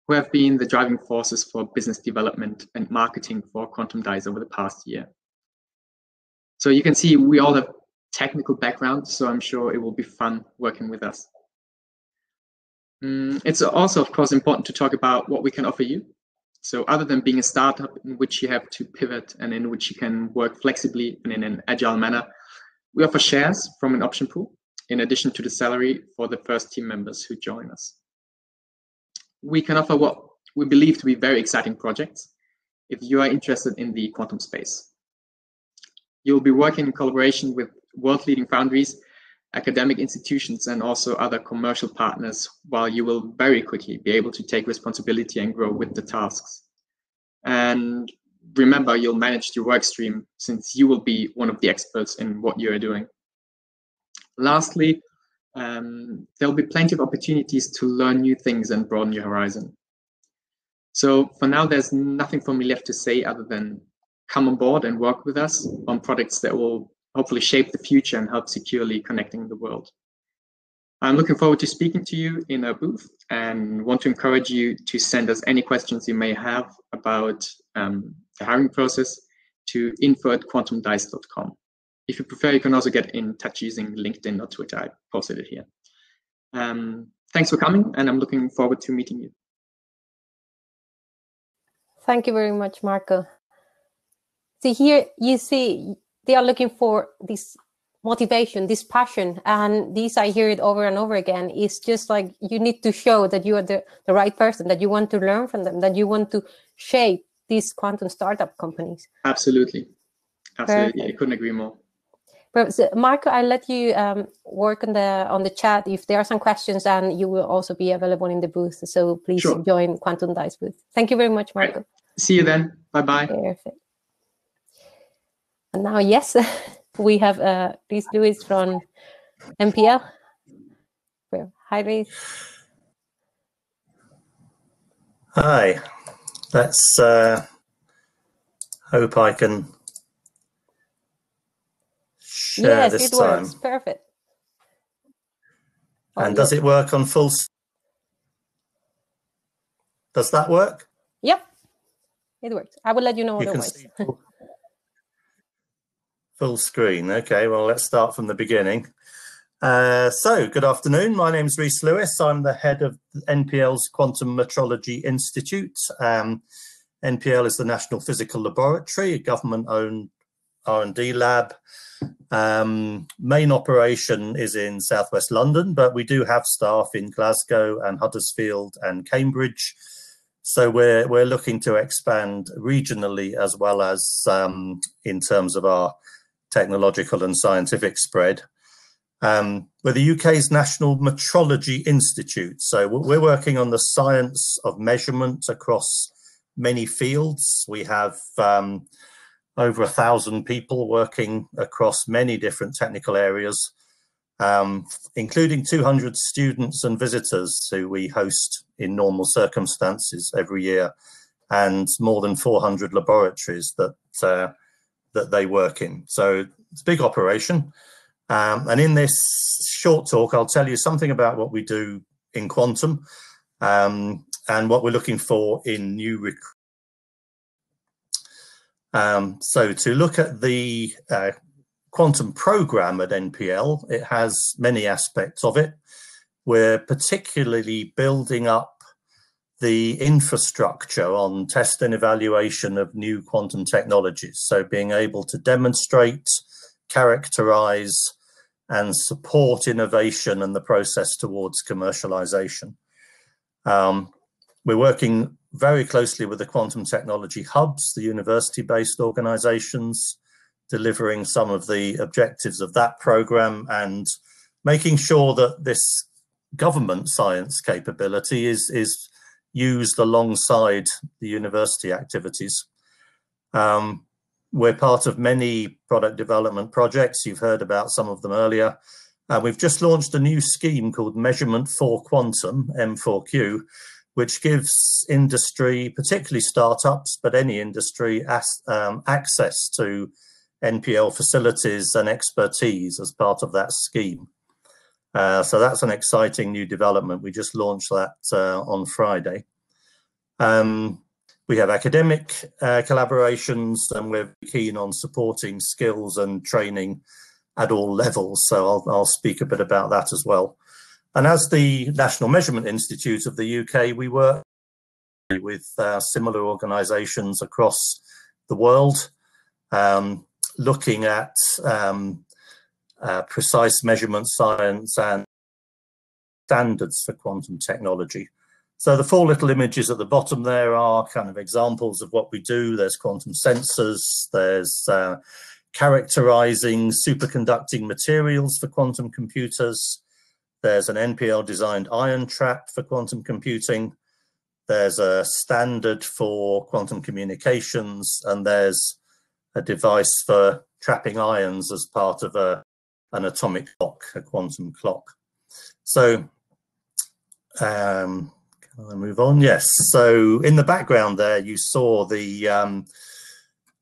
who have been the driving forces for business development and marketing for Quantum Dice over the past year. So you can see we all have technical backgrounds, so I'm sure it will be fun working with us. It's also, of course, important to talk about what we can offer you. So other than being a startup in which you have to pivot and in which you can work flexibly and in an agile manner, we offer shares from an option pool, in addition to the salary for the first team members who join us. We can offer what we believe to be very exciting projects if you are interested in the quantum space. You'll be working in collaboration with world-leading foundries, academic institutions, and also other commercial partners, while you will very quickly be able to take responsibility and grow with the tasks. And remember, you'll manage your work stream since you will be one of the experts in what you're doing. Lastly, there'll be plenty of opportunities to learn new things and broaden your horizon. So for now, there's nothing for me left to say other than come on board and work with us on products that will hopefully shape the future and help securely connecting the world. I'm looking forward to speaking to you in our booth and want to encourage you to send us any questions you may have about the hiring process to info@quantumdice.com. If you prefer, you can also get in touch using LinkedIn or Twitter. I posted it here. Thanks for coming, and I'm looking forward to meeting you. Thank you very much, Marko. See, here you see they are looking for this motivation, this passion, and this, I hear it over and over again, is just like you need to show that you are the right person, that you want to learn from them, that you want to shape these quantum startup companies. Absolutely. Absolutely. Perfect. I couldn't agree more. So, Marko, I'll let you work on the chat if there are some questions, and you will also be available in the booth. So please join Quantum Dice booth. Thank you very much, Marko. Right. See you then. Bye-bye. Perfect. And now, yes, we have Rhys Lewis from NPL. Hi, Rhys. Hi. Let's hope I can share this time. Yes, it works. Perfect. And does it work on full? Does that work? Yep, it works. I will let you know otherwise. Full screen. Okay, well, let's start from the beginning. So, good afternoon. My name is Rhys Lewis. I'm the head of NPL's Quantum Metrology Institute. NPL is the National Physical Laboratory, a government-owned R&D lab. Main operation is in southwest London, but we do have staff in Glasgow and Huddersfield and Cambridge. So we're looking to expand regionally as well as in terms of our technological and scientific spread. We're the UK's National Metrology Institute. So we're working on the science of measurement across many fields. We have over 1,000 people working across many different technical areas, including 200 students and visitors who we host in normal circumstances every year, and more than 400 laboratories that they work in. So it's a big operation. And in this short talk, I'll tell you something about what we do in quantum and what we're looking for in new recruits. So to look at the quantum program at NPL, it has many aspects of it. We're particularly building up the infrastructure on test and evaluation of new quantum technologies. So being able to demonstrate, characterize, and support innovation and the process towards commercialization. We're working very closely with the quantum technology hubs, the university-based organizations, delivering some of the objectives of that program and making sure that this government science capability is used alongside the university activities. We're part of many product development projects. You've heard about some of them earlier. We've just launched a new scheme called Measurement for Quantum, M4Q, which gives industry, particularly startups, but any industry, access to NPL facilities and expertise as part of that scheme. So that's an exciting new development. We just launched that on Friday. We have academic collaborations, and we're keen on supporting skills and training at all levels. So I'll speak a bit about that as well. And as the National Measurement Institute of the UK, we work with similar organisations across the world, looking at precise measurement science and standards for quantum technology. So the four little images at the bottom there are kind of examples of what we do. There's quantum sensors, there's characterizing superconducting materials for quantum computers, there's an NPL designed ion trap for quantum computing, there's a standard for quantum communications, and there's a device for trapping ions as part of an atomic clock, a quantum clock. So can I move on? Yes. So in the background there, you saw the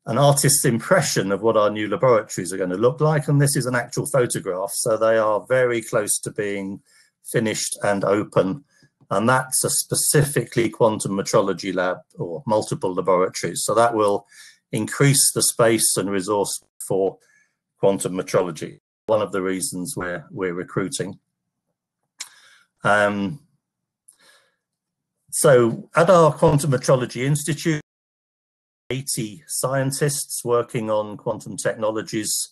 an artist's impression of what our new laboratories are going to look like, and this is an actual photograph. So they are very close to being finished and open, and that's a specifically quantum metrology lab or multiple laboratories. So that will increase the space and resource for quantum metrology. One of the reasons we're recruiting. So at our Quantum Metrology Institute, 80 scientists working on quantum technologies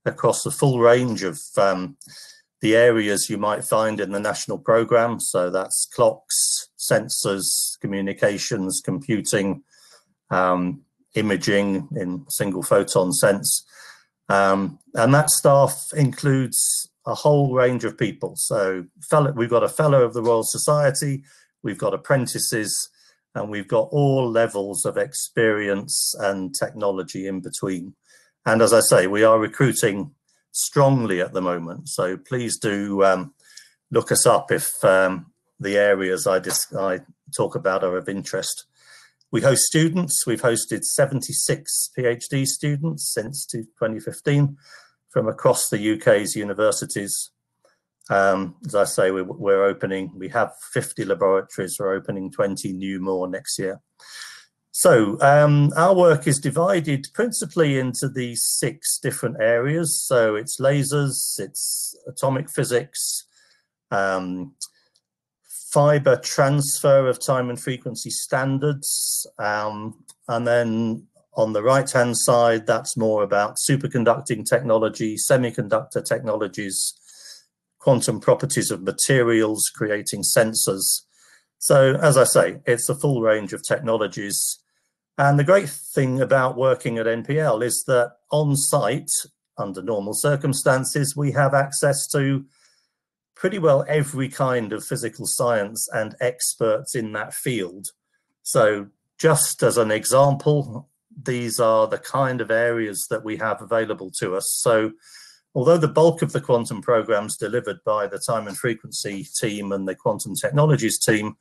across the full range of the areas you might find in the national program. So that's clocks, sensors, communications, computing, imaging in single photon sense. And that staff includes a whole range of people. So we've got a fellow of the Royal Society, we've got apprentices, and we've got all levels of experience and technology in between. And as I say, we are recruiting strongly at the moment. So please do look us up if the areas I talk about are of interest. We host students. We've hosted 76 PhD students since 2015 from across the UK's universities. As I say, we're opening, we have 50 laboratories, we're opening 20 new more next year. So our work is divided principally into these 6 different areas. So it's lasers, it's atomic physics, fiber transfer of time and frequency standards, and then on the right-hand side, that's more about superconducting technology, semiconductor technologies, quantum properties of materials, creating sensors. So as I say, it's a full range of technologies. And the great thing about working at NPL is that on site, under normal circumstances, we have access to pretty well every kind of physical science and experts in that field. So just as an example, these are the kind of areas that we have available to us. So although the bulk of the quantum programs delivered by the time and frequency team and the quantum technologies team,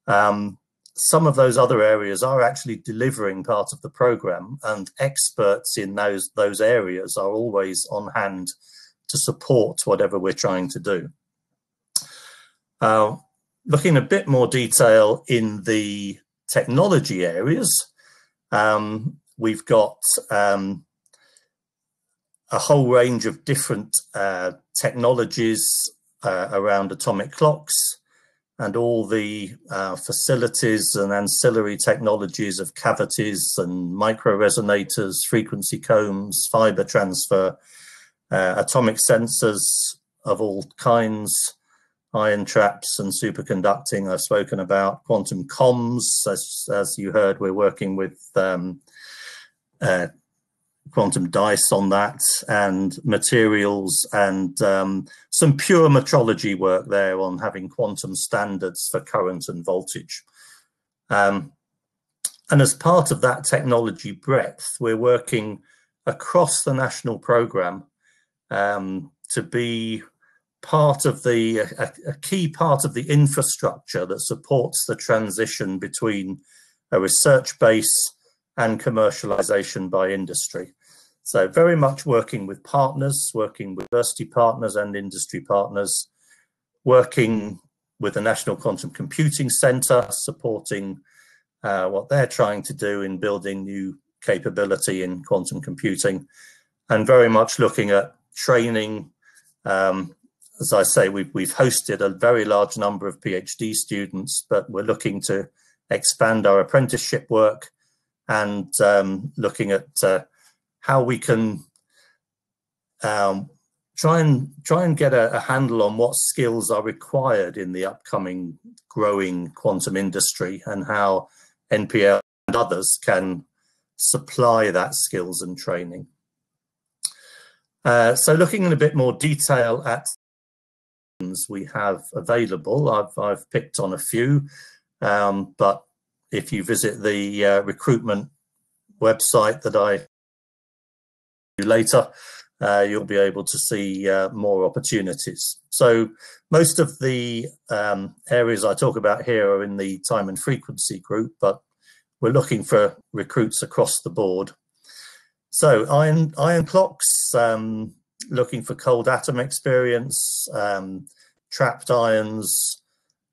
some of those other areas are actually delivering part of the program, and experts in those areas are always on hand to support whatever we're trying to do. Looking a bit more detail in the technology areas, we've got a whole range of different technologies around atomic clocks, and all the facilities and ancillary technologies of cavities and microresonators, frequency combs, fiber transfer, atomic sensors of all kinds, ion traps and superconducting I've spoken about, quantum comms, as you heard, we're working with quantum dice on that, and materials, and some pure metrology work there on having quantum standards for current and voltage. And as part of that technology breadth, we're working across the national programme to be part of a key part of the infrastructure that supports the transition between a research base and commercialization by industry. So very much working with partners, working with university partners and industry partners, working with the National Quantum Computing Centre, supporting what they're trying to do in building new capability in quantum computing, and very much looking at training. As I say, we've hosted a very large number of PhD students, but we're looking to expand our apprenticeship work and looking at how we can try and get a handle on what skills are required in the upcoming growing quantum industry and how NPL and others can supply that skills and training. So looking in a bit more detail at we have available, I've picked on a few, but if you visit the recruitment website that I do later, you'll be able to see more opportunities. So most of the areas I talk about here are in the time and frequency group, but we're looking for recruits across the board. So ion clocks, looking for cold atom experience, trapped ions,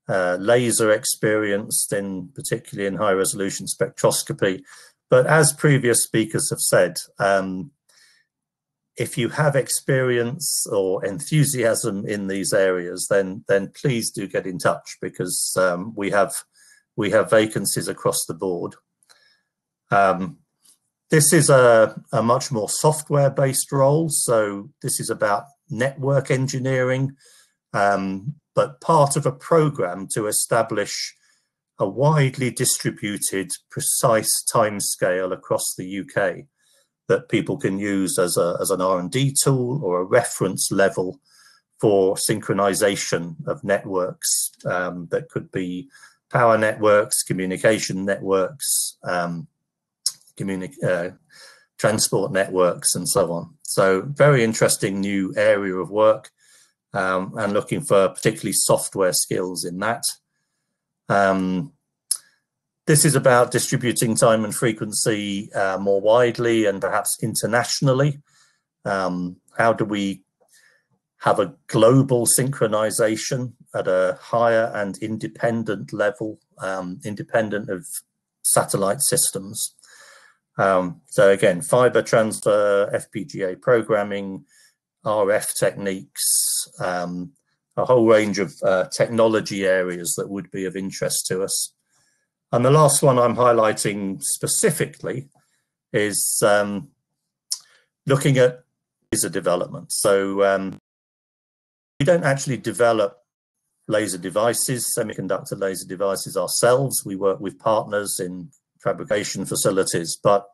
laser experience, particularly in high resolution spectroscopy. But as previous speakers have said, if you have experience or enthusiasm in these areas, then please do get in touch, because we have vacancies across the board. This is a much more software-based role, so this is about network engineering, but part of a program to establish a widely distributed, precise timescale across the UK that people can use as an R&D tool or a reference level for synchronization of networks that could be power networks, communication networks, transport networks, and so on. So very interesting new area of work, and looking for particularly software skills in that. This is about distributing time and frequency more widely and perhaps internationally. How do we have a global synchronization at a higher and independent level, independent of satellite systems? So again, fiber transfer, FPGA programming, RF techniques, a whole range of technology areas that would be of interest to us. And the last one I'm highlighting specifically is looking at laser development. So we don't actually develop laser devices, semiconductor laser devices ourselves. We work with partners in fabrication facilities, but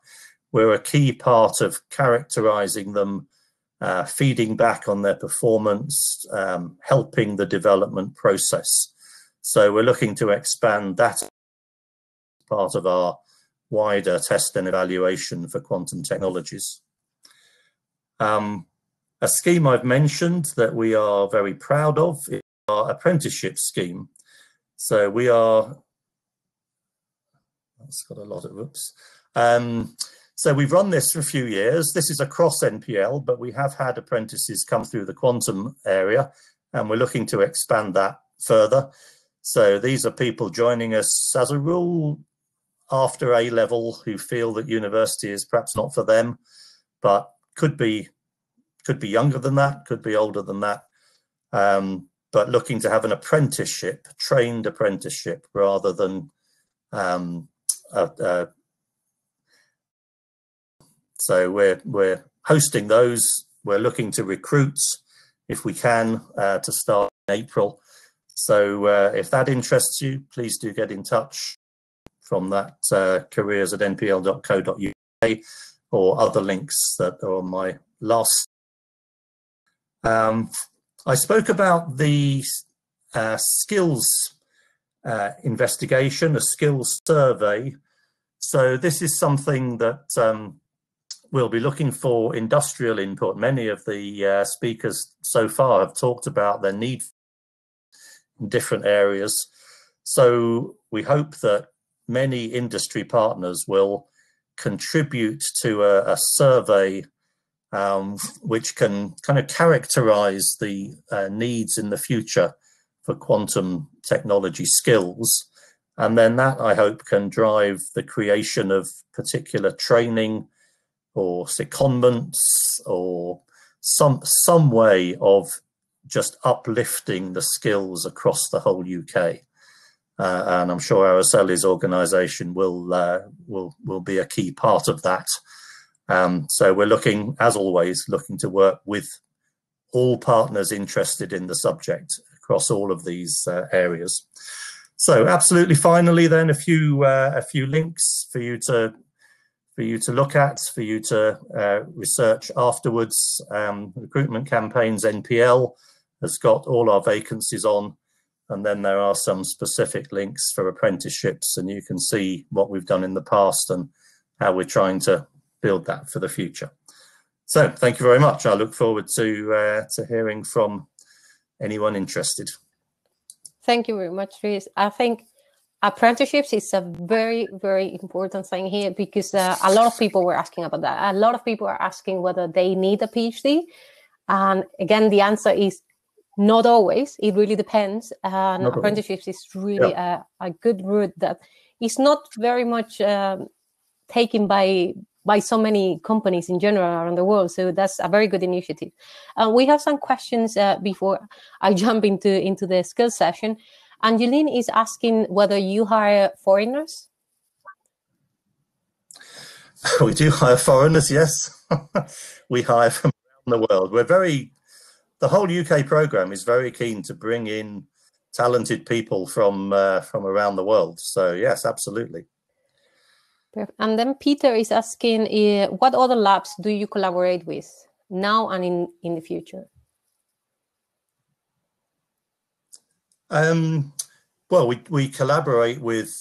we're a key part of characterizing them, feeding back on their performance, helping the development process. So we're looking to expand that part of our wider test and evaluation for quantum technologies. A scheme I've mentioned that we are very proud of is our apprenticeship scheme. So we are, that's got a lot of oops. So we've run this for a few years. This is across NPL, but we have had apprentices come through the quantum area, and we're looking to expand that further. So these are people joining us as a rule after A level who feel that university is perhaps not for them, but could be younger than that, could be older than that, but looking to have an apprenticeship, trained apprenticeship, rather than so we're hosting those. We're looking to recruit, if we can, to start in April. So if that interests you, please do get in touch from that careers@npl.co.uk or other links that are on my last. I spoke about the skills investigation, a skills survey. So this is something that we'll be looking for industrial input. Many of the speakers so far have talked about their need in different areas. So we hope that many industry partners will contribute to a survey which can kind of characterize the needs in the future for quantum technology skills. And then that, I hope, can drive the creation of particular training or secondments or some way of just uplifting the skills across the whole UK. And I'm sure Aracelli's organisation will be a key part of that. So we're looking, as always, to work with all partners interested in the subject across all of these areas. So absolutely finally then a few links for you to look at, for you to research afterwards. Recruitment Campaigns NPL has got all our vacancies on, and then there are some specific links for apprenticeships, and you can see what we've done in the past and how we're trying to build that for the future. So thank you very much. I look forward to hearing from anyone interested. Thank you very much, Rhys. I think apprenticeships is a very, very important thing here, because a lot of people were asking about that. A lot of people are asking whether they need a PhD. And again, the answer is not always. It really depends. And apprenticeships is really a good route that is not very much taken by so many companies in general around the world. So that's a very good initiative. We have some questions before I jump into the skills session. Angeline is asking whether you hire foreigners. We do hire foreigners, yes. We hire from around the world. The whole UK programme is very keen to bring in talented people from around the world. So yes, absolutely. And then Peter is asking, what other labs do you collaborate with now and in the future? Well, we collaborate with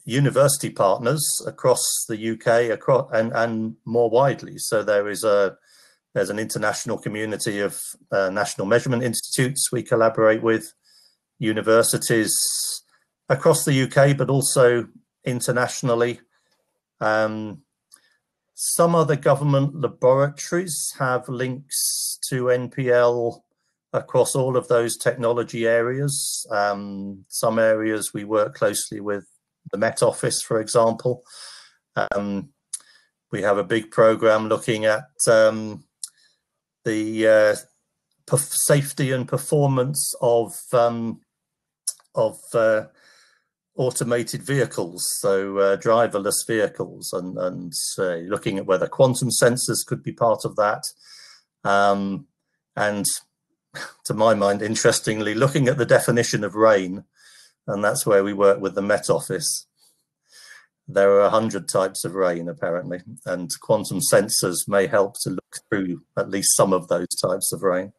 university partners across the UK and more widely. So there's an international community of national measurement institutes we collaborate with, universities across the UK, but also internationally. Some other government laboratories have links to NPL across all of those technology areas. Some areas we work closely with the Met Office, for example. We have a big program looking at the safety and performance of automated vehicles, so driverless vehicles, and looking at whether quantum sensors could be part of that. And to my mind, interestingly, looking at the definition of rain, and that's where we work with the Met Office. There are 100 types of rain, apparently, and quantum sensors may help to look through at least some of those types of rain.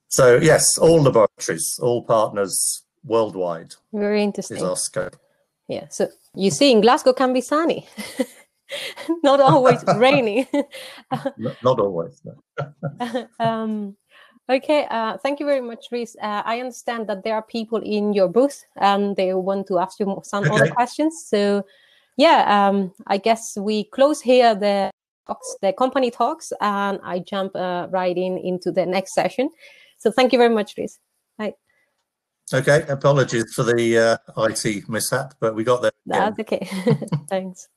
So yes, all laboratories, all partners worldwide. Very interesting. Is our scope. Yeah, so you see, in Glasgow can be sunny, not always rainy. Not always. No. Okay, thank you very much, Rhys. I understand that there are people in your booth and they want to ask you some other questions. So yeah, I guess we close here the company talks, and I jump right into the next session. So thank you very much, Rhys. Bye. Okay, apologies for the IT mishap, but we got there. That's okay. Thanks.